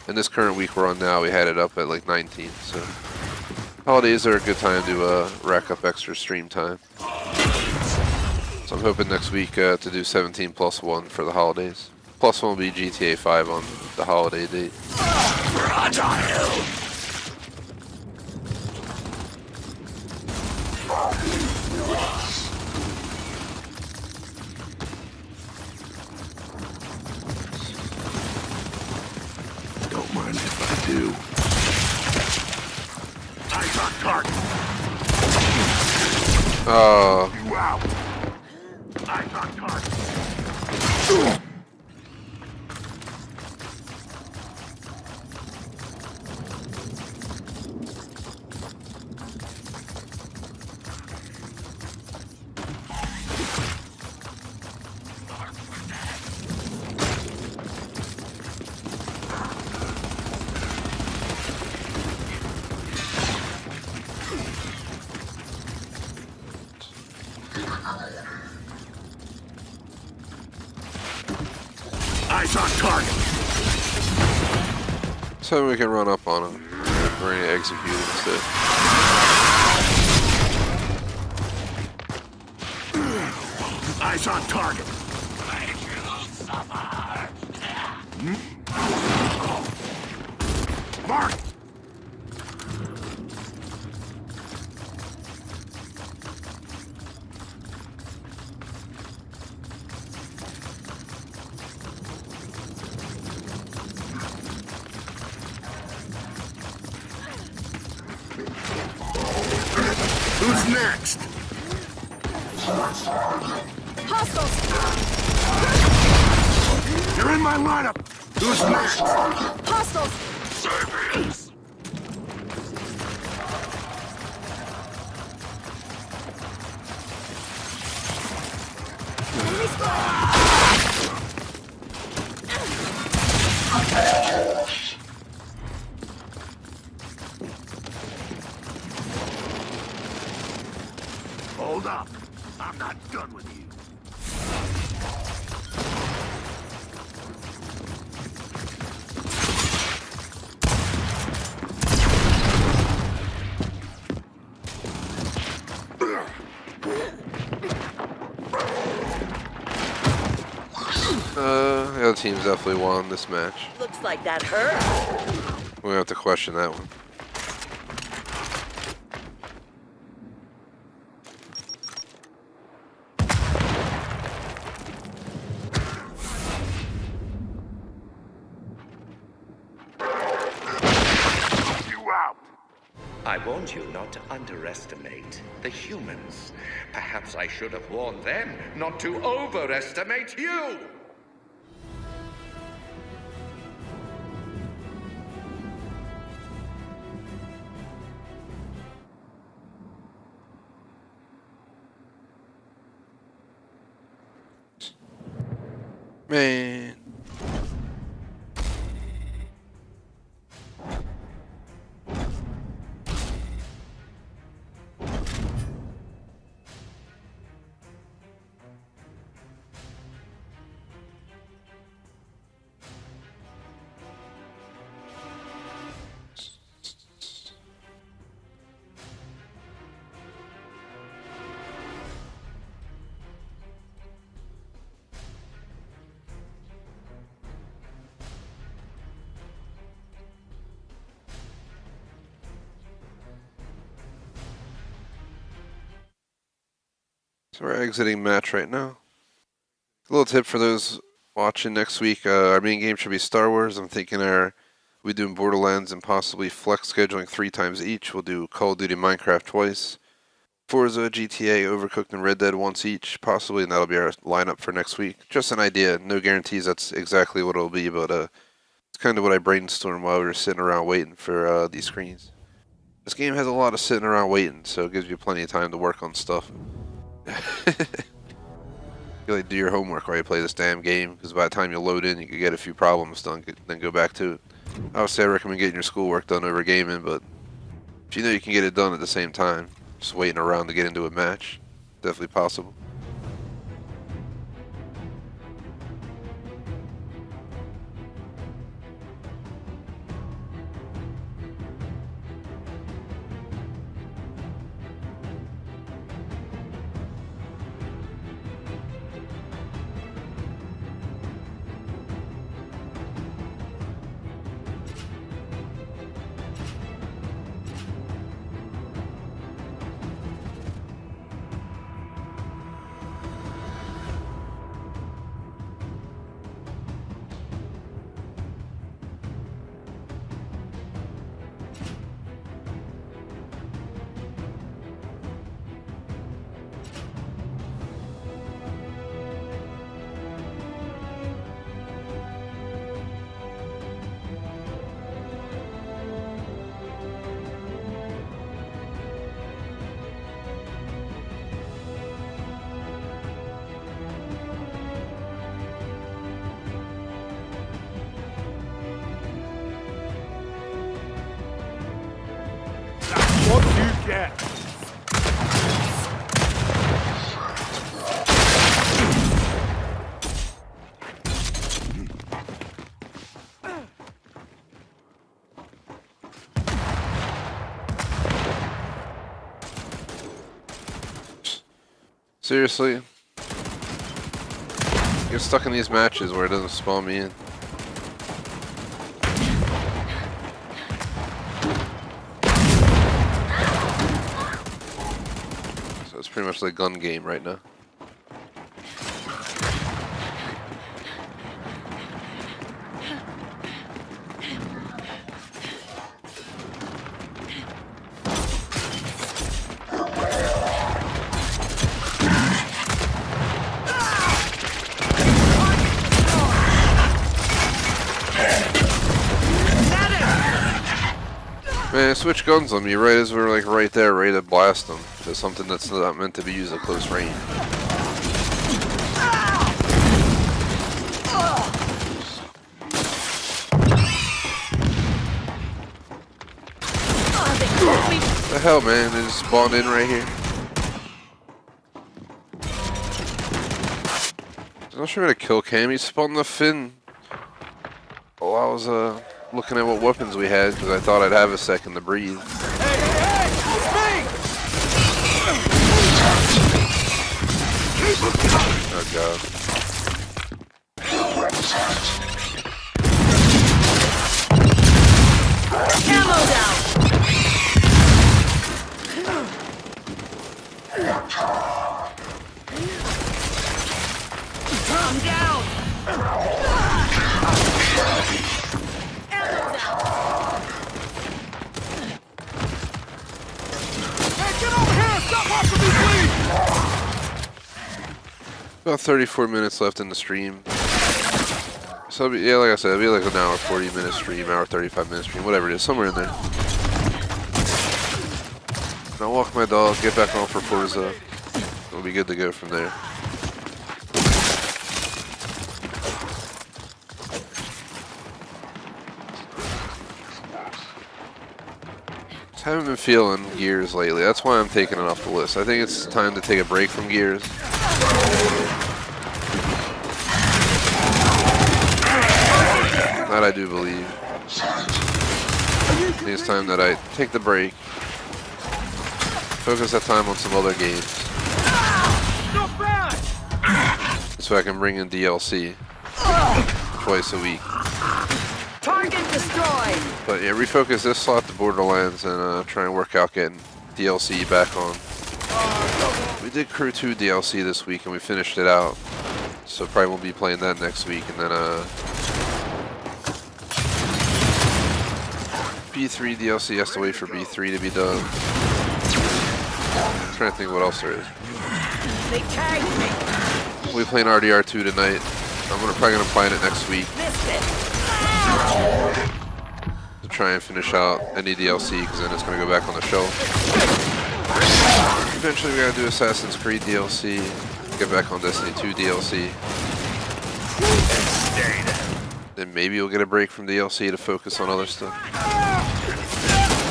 And this current week we're on now, we had it up at like 19, so holidays are a good time to rack up extra stream time. So I'm hoping next week to do 17 plus 1 for the holidays. Plus 1 will be GTA 5 on the holiday date. Don't mind if I do. Eyes on target. Oh, You out. Eyes on target. Eyes on target. So we can run up on him. We're going to execute instead. Eyes on target. Mark. Who's next? Hostiles! You're in my lineup. Who's next? Hostiles! Service. Enemy spotted! Hold up. I'm not done with you. The other team's definitely won this match. Looks like that hurt. We have to question that one. You out. I warned you not to underestimate the humans. Perhaps I should have warned them not to overestimate you! Man. So we're exiting match right now. A little tip for those watching next week. Our main game should be Star Wars. I'm thinking we doing Borderlands and possibly flex scheduling 3 times each. We'll do Call of Duty Minecraft twice. Forza, GTA, Overcooked, and Red Dead once each, possibly, and that'll be our lineup for next week. Just an idea. No guarantees that's exactly what it'll be, but it's kind of what I brainstormed while we were sitting around waiting for these screens. This game has a lot of sitting around waiting, so it gives you plenty of time to work on stuff. You like do your homework while you play this damn game, because by the time you load in, you can get a few problems done, then go back to it. Obviously, I recommend getting your schoolwork done over gaming, but if you know you can get it done at the same time, just waiting around to get into a match, definitely possible. Seriously? Get stuck in these matches where it doesn't spawn me in. So it's pretty much like gun game right now. Man, switch guns on me right as we're like right there, ready to blast them. There's something that's not meant to be used at close range. What the hell, man? They just spawned in right here. I'm not sure how to kill Cam. He spawned the fin. While I was looking at what weapons we had because I thought I'd have a second to breathe. Oh god. Ammo down. Calm down. About 34 minutes left in the stream. So it'll be, yeah, like I said, it'll be like an hour 40-minute stream, hour 35-minute stream, whatever it is, somewhere in there. And I'll walk my dog, get back on for Forza. We'll be good to go from there. Just haven't been feeling Gears lately. That's why I'm taking it off the list. I think it's time to take a break from Gears. That I do believe. I think it's time that I take the break. Focus that time on some other games. So I can bring in DLC twice a week. Target destroyed. But yeah, refocus this slot to Borderlands and try and work out getting DLC back on. We did Crew 2 DLC this week and we finished it out. So probably won't be playing that next week. And then B3 DLC has to wait for B3 to be done. I'm trying to think what else there is. They tagged me. We'll be playing RDR2 tonight. Probably gonna play it next week. Missed it. To try and finish out any DLC, because then it's gonna go back on the shelf. Eventually we gotta do Assassin's Creed DLC, get back on Destiny 2 DLC. Then maybe we'll get a break from DLC to focus on other stuff.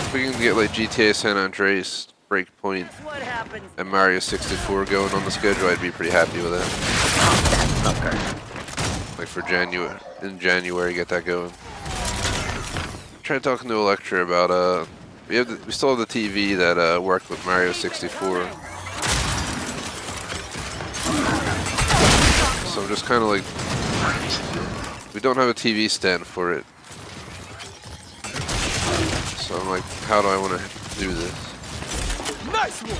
If we can get like GTA San Andreas, Breakpoint, What happens? and Mario 64 going on the schedule, I'd be pretty happy with that. Like for in January, get that going. Tried talking to Electra about we still have the TV that worked with Mario 64. So I'm just kind of like, we don't have a TV stand for it. So I'm like, how do I want to do this? Nice one.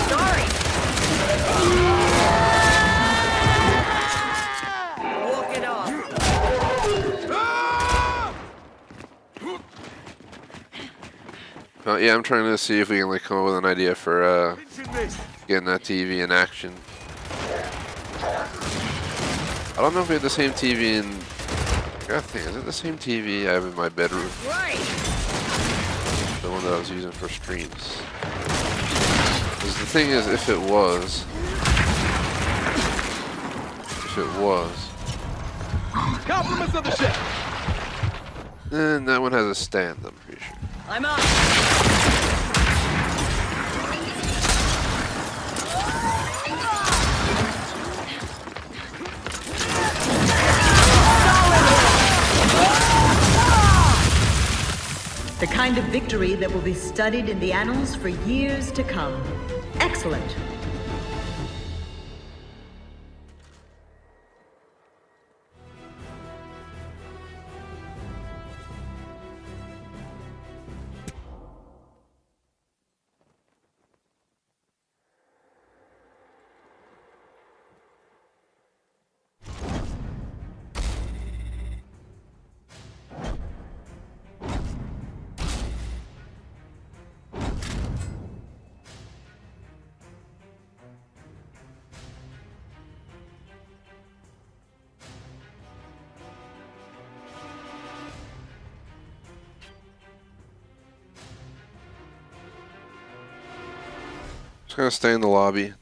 Sorry. Walk it off. Yeah, I'm trying to see if we can like come up with an idea for getting that TV in action. I don't know if we have the same TV in. I gotta think, is it the same TV I have in my bedroom? Right. The one that I was using for streams. Because the thing is, if it was. Compliments of the chef. Then that one has a stand, I'm pretty sure. I'm up. The kind of victory that will be studied in the annals for years to come. Excellent. Just gonna stay in the lobby.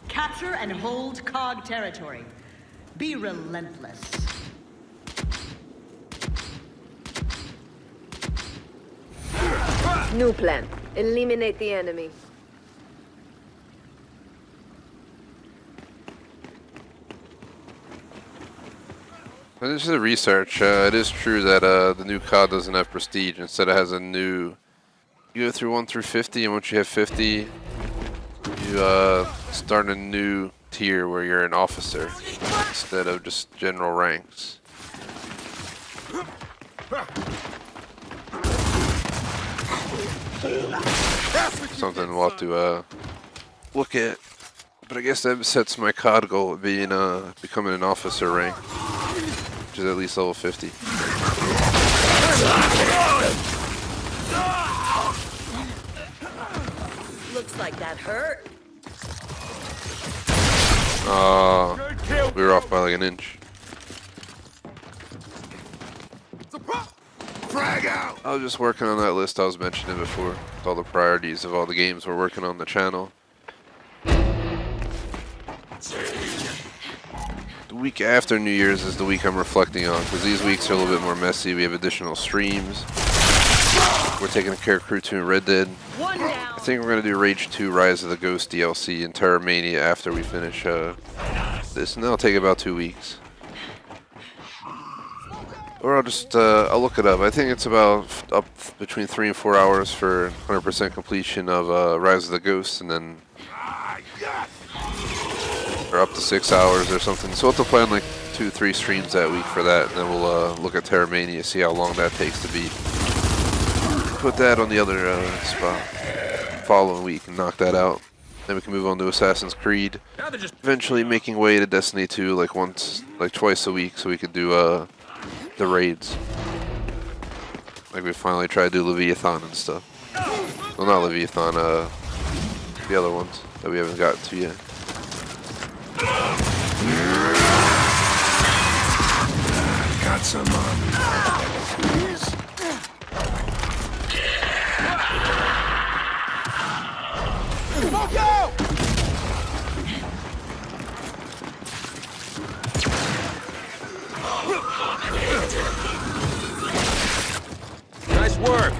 Capture and hold COG territory. Be relentless. New plan. Eliminate the enemy. This is a research. It is true that the new COD doesn't have prestige. Instead, it has a new. You go through 1 through 50, and once you have 50, you start a new tier where you're an officer instead of just general ranks. Something we'll have to look at. But I guess that sets my COD goal at being becoming an officer rank, which is at least level 50. Looks like that hurt. We were off by like an inch. Frag out! I was just working on that list I was mentioning before, with all the priorities of all the games we're working on the channel. The week after New Year's is the week I'm reflecting on, because these weeks are a little bit more messy. We have additional streams. We're taking care of Crew 2 and Red Dead. One down. I think we're going to do Rage 2, Rise of the Ghost DLC and Terror Mania after we finish this, and that'll take about 2 weeks. Or I'll just, I'll look it up. I think it's about up between 3 and 4 hours for 100% completion of Rise of the Ghost, and then or up to 6 hours or something. So we'll have to plan like 2-3 streams that week for that, and then we'll look at Terror Mania, see how long that takes to beat. Put that on the other spot following week and knock that out. Then we can move on to Assassin's Creed. Eventually making way to Destiny 2 like twice a week, so we could do the raids. Like we finally tried to do Leviathan and stuff. Well, not Leviathan, the other ones that we haven't gotten to yet. got some on me. Smoke out! Nice work.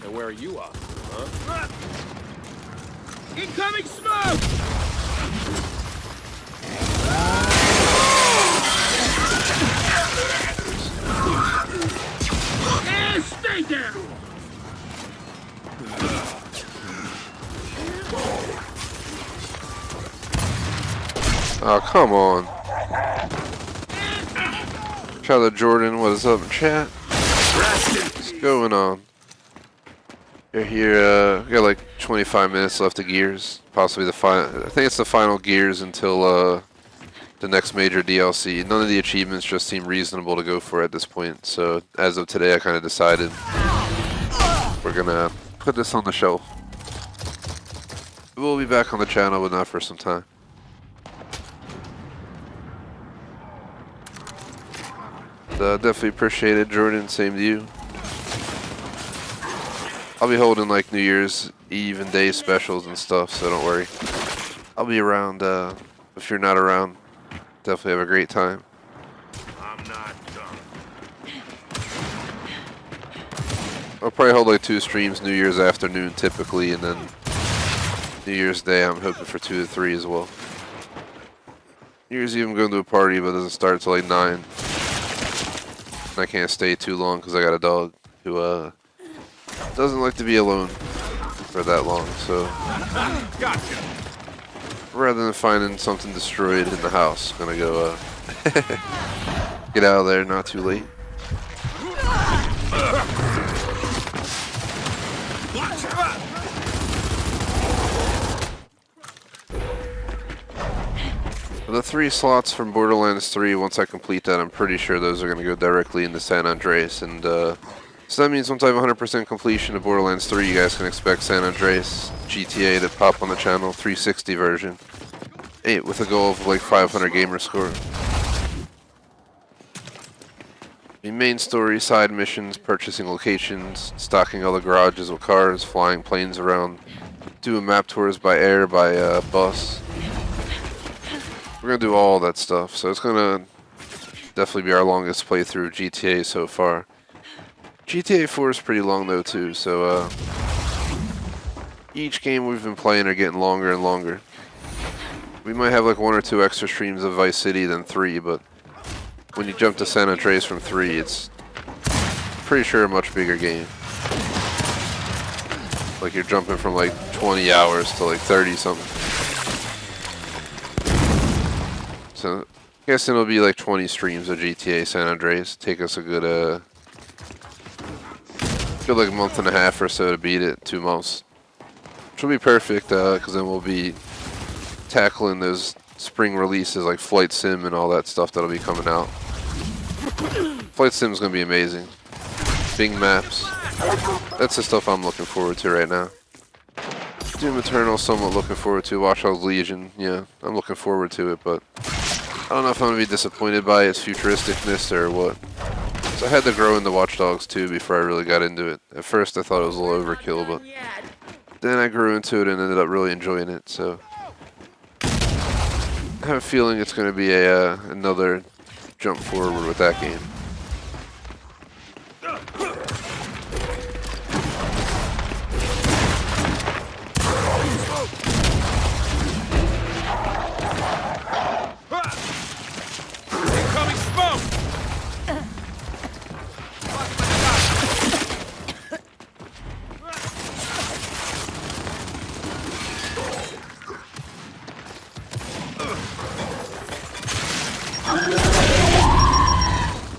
And where are you off, huh? Incoming smoke! And stay down! Oh, come on. Shout out to Jordan, what is up in chat? What's going on? You're here, we got like 25 minutes left of Gears. Possibly the final, I think it's the final Gears until the next major DLC. None of the achievements just seem reasonable to go for at this point. So as of today, I kind of decided we're gonna put this on the shelf. We'll be back on the channel, but not for some time. Definitely appreciate it, Jordan. Same to you. I'll be holding like New Year's Eve and day specials and stuff, so don't worry. I'll be around. If you're not around, definitely have a great time. I'm not done. I'll probably hold like 2 streams New Year's afternoon typically, and then New Year's Day I'm hoping for 2 to 3 as well. New Year's Eve I'm going to a party, but it doesn't start till like 9. And I can't stay too long because I got a dog who doesn't like to be alone for that long. So Gotcha. rather than finding something destroyed in the house, I'm gonna go get out of there not too late. The 3 slots from Borderlands 3, once I complete that, I'm pretty sure those are going to go directly into San Andreas. And so that means once I have 100% completion of Borderlands 3, you guys can expect San Andreas GTA to pop on the channel, 360 version. 8 with a goal of like 500 gamer score. The main story, side missions, purchasing locations, stocking all the garages with cars, flying planes around, doing map tours by air, by bus. We're going to do all that stuff, so it's going to definitely be our longest playthrough of GTA so far. GTA 4 is pretty long though too, so each game we've been playing are getting longer and longer. We might have like 1 or 2 extra streams of Vice City than 3, but when you jump to San Andreas from 3, it's pretty sure a much bigger game. Like you're jumping from like 20 hours to like 30 something. So I'm guessing it'll be like 20 streams of GTA San Andreas. Take us a good like a month and a half or so to beat it, 2 months. Which will be perfect, because then we'll be tackling those spring releases like Flight Sim and all that stuff that'll be coming out. Flight Sim's gonna be amazing. Big maps. That's the stuff I'm looking forward to right now. Doom Eternal, somewhat looking forward to. Watch Dogs Legion, yeah, I'm looking forward to it, but I don't know if I'm gonna be disappointed by its futuristicness or what. So I had to grow into Watch Dogs 2 before I really got into it. At first I thought it was a little overkill, but then I grew into it and ended up really enjoying it, so I have a feeling it's going to be another jump forward with that game. Incoming smoke!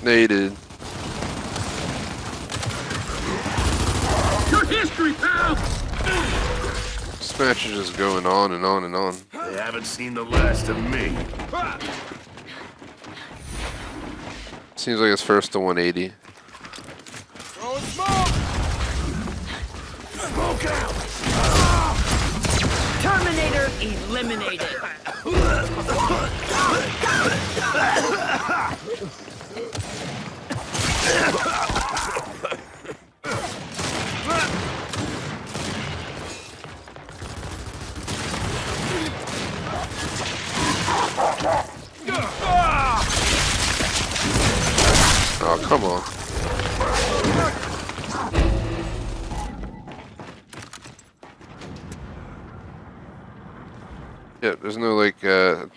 Naded. Your history, pal! This match is just going on and on and on. They haven't seen the last of me. Seems like it's first to 180. Throwing smoke! Smoke out! Terminator eliminated. Oh, come on. Yeah, there's no like, for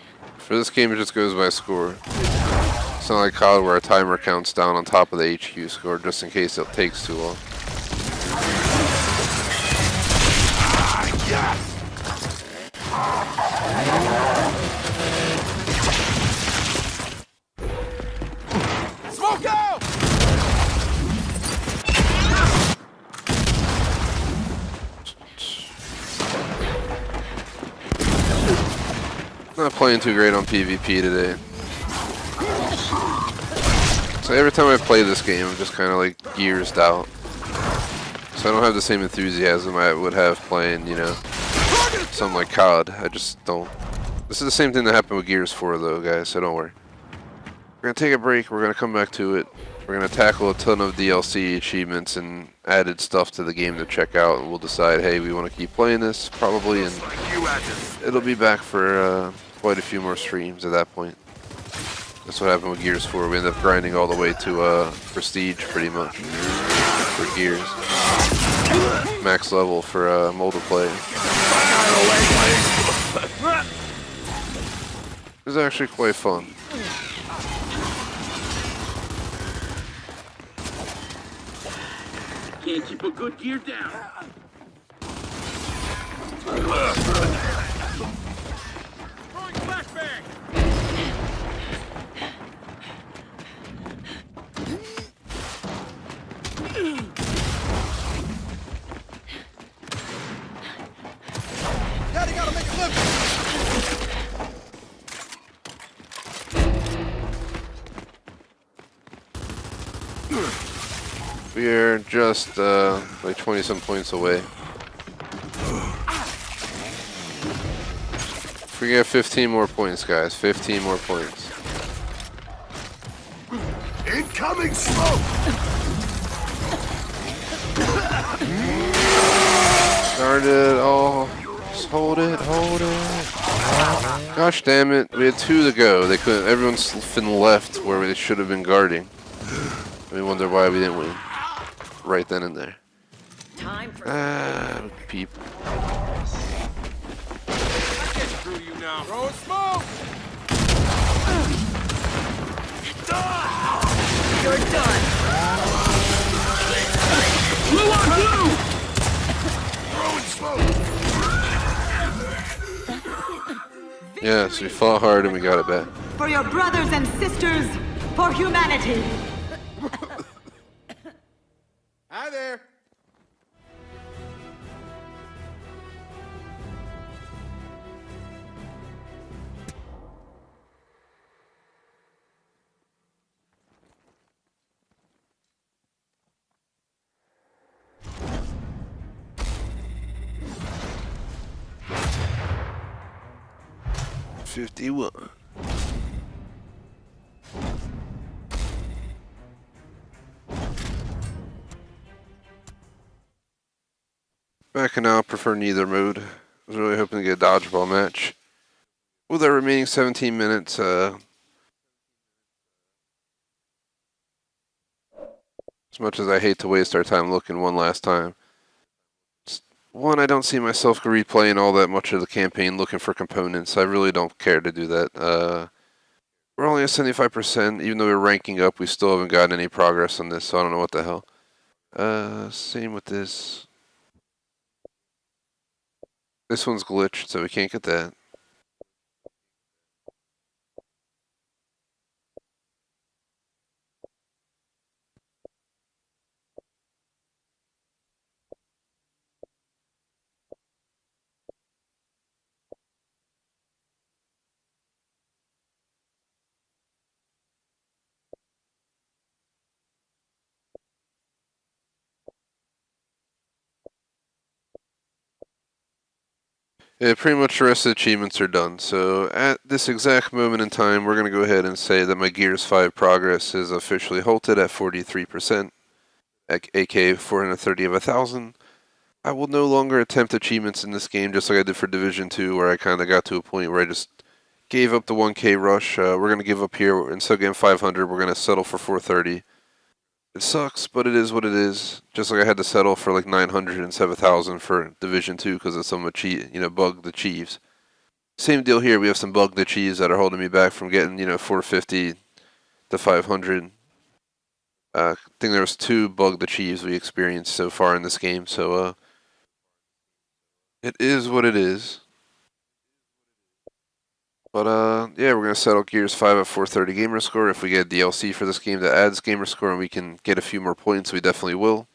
this game it just goes by score. It's not like COD where a timer counts down on top of the HQ score just in case it takes too long. Smoke out! Not playing too great on PvP today. So every time I play this game, I'm just kind of like gearsed out. So I don't have the same enthusiasm I would have playing, you know, something like COD. I just don't. This is the same thing that happened with Gears 4 though, guys, so don't worry. We're going to take a break, we're going to come back to it. We're going to tackle a ton of DLC achievements and added stuff to the game to check out, and we'll decide, hey, we want to keep playing this, probably, and it'll be back for quite a few more streams at that point. That's what happened with Gears 4. We ended up grinding all the way to Prestige, pretty much, for Gears. Max level for multiplayer. It was actually quite fun. Can't keep a good gear down. Throwing flashbang! Daddy gotta make it live! We are just like 20 some points away. If we get 15 more points, guys, 15 more points. Incoming smoke! Darn it, oh, just hold it, hold it. Gosh damn it, we had 2 to go. They couldn't, everyone's been left where they should have been guarding. We wonder why we didn't win. Right then and there. Time for People. I get through you now. Throwing smoke! you're done. Blue on blue! Throwing smoke! Yes, we fought hard and we got it back. For your brothers and sisters, for humanity. Hi there. $51. Backing out, prefer neither mode. I was really hoping to get a dodgeball match. With our remaining 17 minutes, as much as I hate to waste our time looking one last time. One, I don't see myself replaying all that much of the campaign looking for components. I really don't care to do that. We're only at 75%. Even though we're ranking up, we still haven't gotten any progress on this, so I don't know what the hell. Same with this. This one's glitched, so we can't get that. Yeah, pretty much the rest of the achievements are done. So at this exact moment in time, we're going to go ahead and say that my Gears 5 progress is officially halted at 43%, aka 430 of 1,000. I will no longer attempt achievements in this game just like I did for Division 2, where I kind of got to a point where I just gave up the 1K rush. We're going to give up here. Instead of getting 500, we're going to settle for 430. It sucks, but it is what it is. Just like I had to settle for like 900 and 7,000 for Division 2 because of some bugged achieves. Same deal here. We have some bugged achieves that are holding me back from getting 450 to 500. I think there was 2 bugged achieves we experienced so far in this game. So it is what it is. But yeah, we're gonna settle Gears 5 at 430 gamer score. If we get DLC for this game that adds gamer score and we can get a few more points, we definitely will.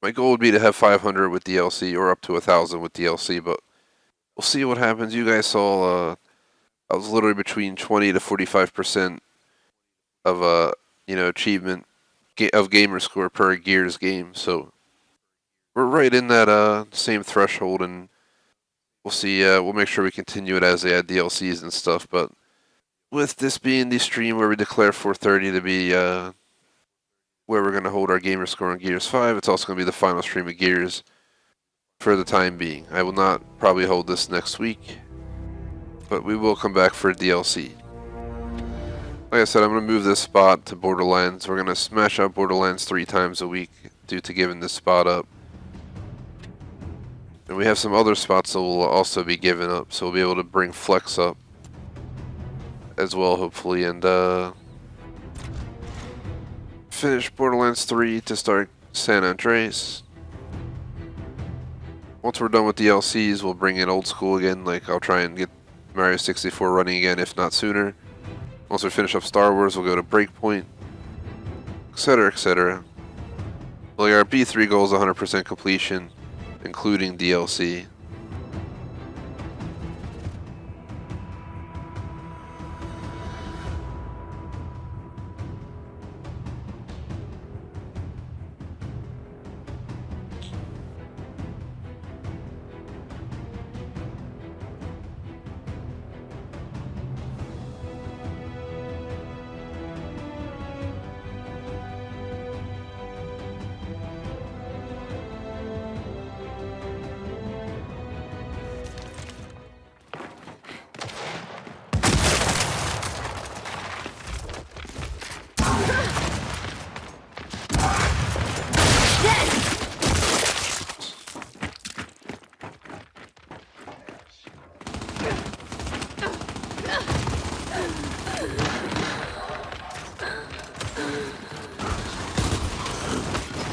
My goal would be to have 500 with DLC or up to 1,000 with DLC, but we'll see what happens. You guys saw I was literally between 20 to 45% of achievement of gamer score per Gears game, so we're right in that same threshold, and we'll see. We'll make sure we continue it as they add DLCs and stuff. But with this being the stream where we declare 430 to be where we're going to hold our gamer score on Gears 5, it's also going to be the final stream of Gears for the time being. I will not probably hold this next week, but we will come back for a DLC. Like I said, I'm going to move this spot to Borderlands. We're going to smash out Borderlands 3 times a week due to giving this spot up. And we have some other spots that will also be given up, so we'll be able to bring Flex up as well, hopefully, and finish Borderlands 3 to start San Andreas. Once we're done with DLCs, we'll bring in old school again. Like, I'll try and get Mario 64 running again, if not sooner. Once we finish up Star Wars, we'll go to Breakpoint, etc., etc. Like, our B3 goal is 100% completion, including DLC.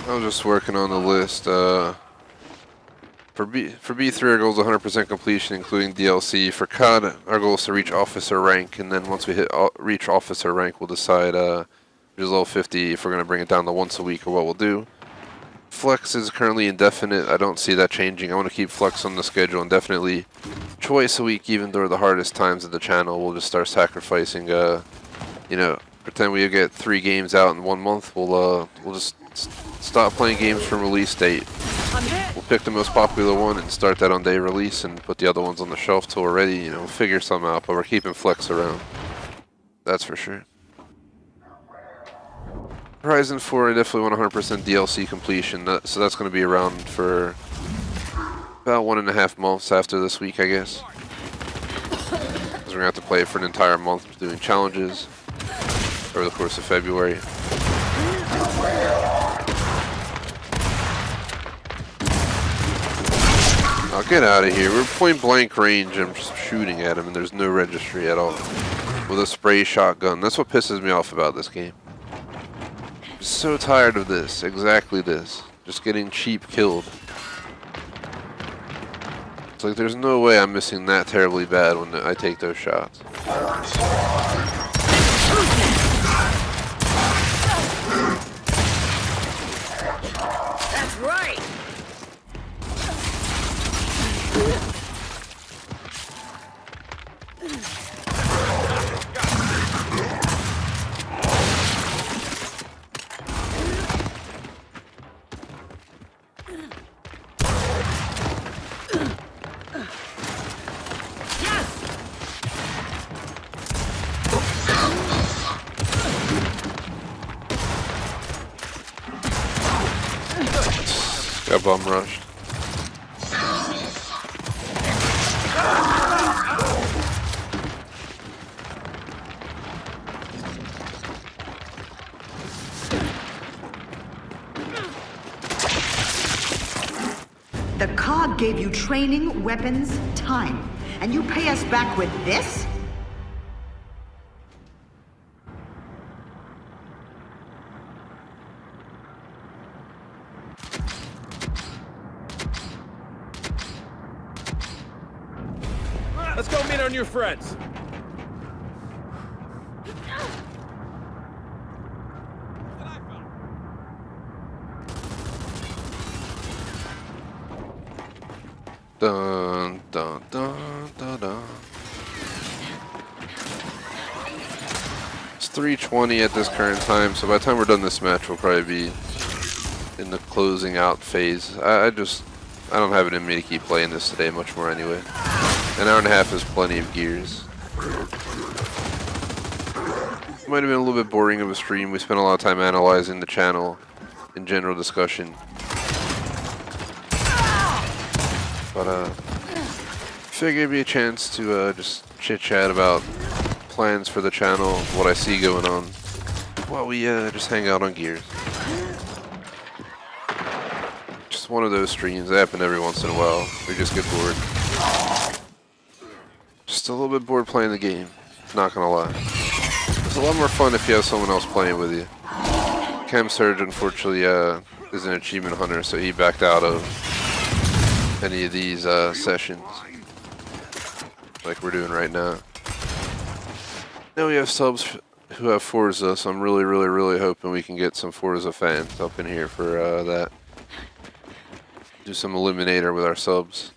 I was just working on the list. For B3, our goal is 100% completion, including DLC. For COD, our goal is to reach officer rank, and then once we reach officer rank, we'll decide, which is level 50, if we're going to bring it down to once a week or what we'll do. Flex is currently indefinite. I don't see that changing. I want to keep Flex on the schedule indefinitely, twice a week, even during the hardest times of the channel. We'll just start sacrificing, pretend we get 3 games out in 1 month. We'll just stop playing games from release date. We'll pick the most popular one and start that on day release and put the other ones on the shelf till we're ready. We'll figure something out, but we're keeping Flex around. That's for sure. Horizon 4, I definitely want 100% DLC completion, so that's going to be around for about 1.5 months after this week, I guess. Because we're going to have to play it for an entire month doing challenges over the course of February. Oh, get out of here. We're point blank range and I'm just shooting at him and there's no registry at all. With a spray shotgun. That's what pisses me off about this game. I'm so tired of this. Exactly this. Just getting cheap killed. It's like there's no way I'm missing that terribly bad when I take those shots. That's right. got bum rushed. The COG gave you training, weapons, time, and you pay us back with this? Let's go meet our new friends. Dun, dun, dun, dun, dun. It's 3:20 at this current time, so by the time we're done this match, we'll probably be in the closing out phase. I don't have it in me to keep playing this today much more anyway. An hour and a half is plenty of gears. Might have been a little bit boring of a stream. We spent a lot of time analyzing the channel in general discussion. But figured it'd be a chance to just chit-chat about plans for the channel, what I see going on, while we just hang out on gears. Just one of those streams that happen every once in a while. We just get bored. Just a little bit bored playing the game, not gonna lie. It's a lot more fun if you have someone else playing with you. Cam Surge, unfortunately, is an achievement hunter, so he backed out of any of these sessions, like we're doing right now. Now we have subs who have Forza, so I'm really hoping we can get some Forza fans up in here for that. Do some Eliminator with our subs.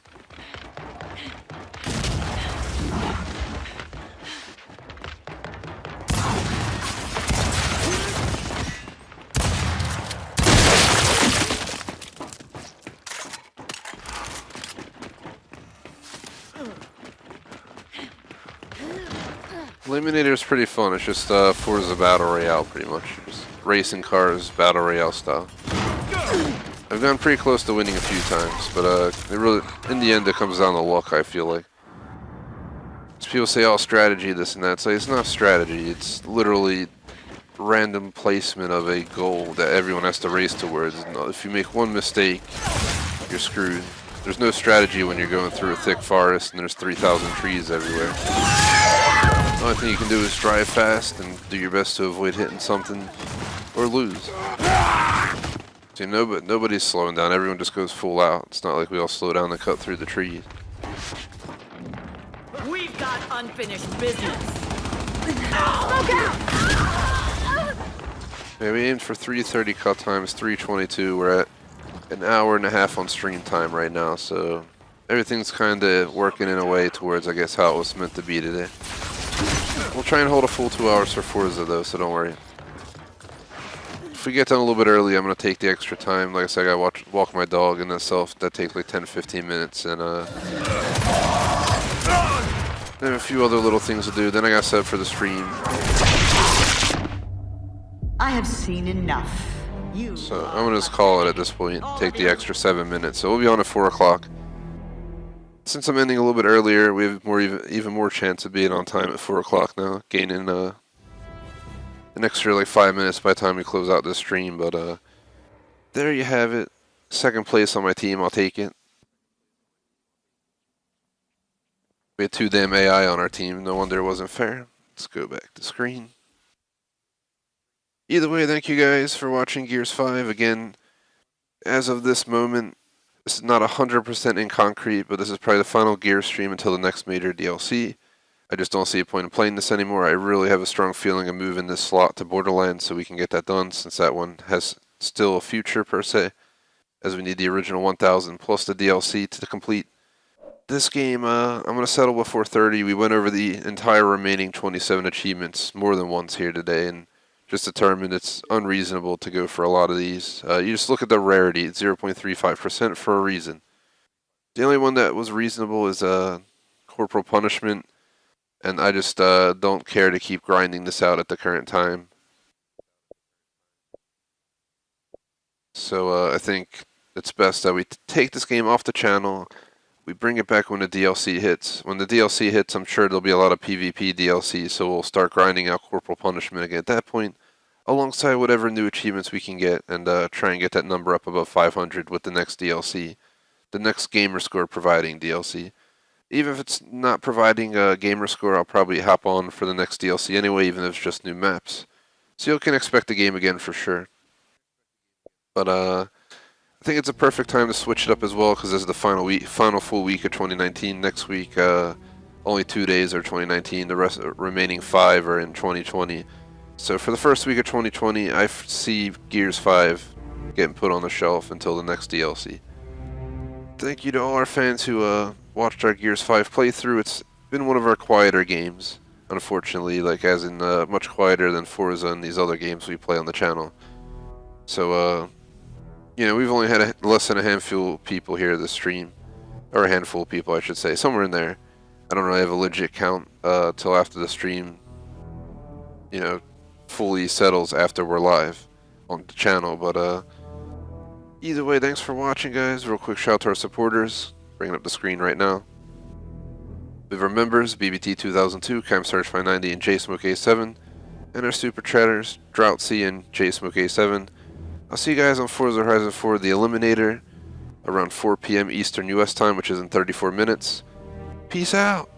Eliminator is pretty fun. It's just Forza Battle Royale, pretty much. Just racing cars, Battle Royale style. I've gone pretty close to winning a few times, but it really, in the end, it comes down to luck, I feel like. So people say, oh, strategy, this and that. It's like, it's not strategy. It's literally random placement of a goal that everyone has to race towards. And if you make one mistake, you're screwed. There's no strategy when you're going through a thick forest and there's 3,000 trees everywhere. The only thing you can do is drive fast and do your best to avoid hitting something or lose. See, nobody's slowing down. Everyone just goes full out. It's not like we all slow down and cut through the trees. We've got unfinished business. Yeah, we aimed for 3:30 cut times, 3:22. We're at an hour and a half on stream time right now, so everything's kind of working in a way towards, I guess, how it was meant to be today. We'll try and hold a full 2 hours for Forza, though, so don't worry. If we get done a little bit early, I'm going to take the extra time. Like I said, I gotta walk my dog and itself. That takes like 10-15 minutes. And then a few other little things to do. Then I got set up for the stream. I have seen enough. So I'm going to just call it at this point. Take the extra 7 minutes. So we'll be on at 4 o'clock. Since I'm ending a little bit earlier, we have even more chance of being on time at 4 o'clock now. Gaining an extra like 5 minutes by the time we close out this stream, but there you have it. Second place on my team, I'll take it. We had 2 damn AI on our team, no wonder it wasn't fair. Let's go back to screen. Either way, thank you guys for watching Gears 5. Again, as of this moment, this is not 100% in concrete, but this is probably the final Gears stream until the next major DLC. I just don't see a point in playing this anymore. I really have a strong feeling of moving this slot to Borderlands so we can get that done, since that one has still a future per se, as we need the original 1000 plus the DLC to complete. This game, I'm going to settle before 30. We went over the entire remaining 27 achievements more than once here today, and just determined it's unreasonable to go for a lot of these. You just look at the rarity, it's 0.35% for a reason. The only one that was reasonable is Corporal Punishment. And I just don't care to keep grinding this out at the current time. So I think it's best that we take this game off the channel. We bring it back when the DLC hits. When the DLC hits, I'm sure there'll be a lot of PvP DLC, so we'll start grinding out Corporal Punishment again at that point, alongside whatever new achievements we can get, and try and get that number up above 500 with the next DLC, the next gamer score providing DLC. Even if it's not providing a gamer score, I'll probably hop on for the next DLC anyway, even if it's just new maps. So you can expect the game again for sure. But I think it's a perfect time to switch it up as well, because this is the final full week of 2019. Next week, only 2 days are 2019. The remaining 5 are in 2020. So for the first week of 2020, I see Gears 5 getting put on the shelf until the next DLC. Thank you to all our fans who watched our Gears 5 playthrough. It's been one of our quieter games, unfortunately, like as in much quieter than Forza and these other games we play on the channel. So, we've only had less than a handful of people here this stream, or a handful of people, I should say, somewhere in there. I don't really have a legit count till after the stream, fully settles after we're live on the channel. But either way, thanks for watching, guys. Real quick shout out to our supporters. Bringing up the screen right now. We have our members, BBT2002, CamSearch590, and JSmokeA7, and our super chatters, DroughtC and JSmokeA7. I'll see you guys on Forza Horizon 4 The Eliminator around 4 p.m. Eastern US time, which is in 34 minutes. Peace out!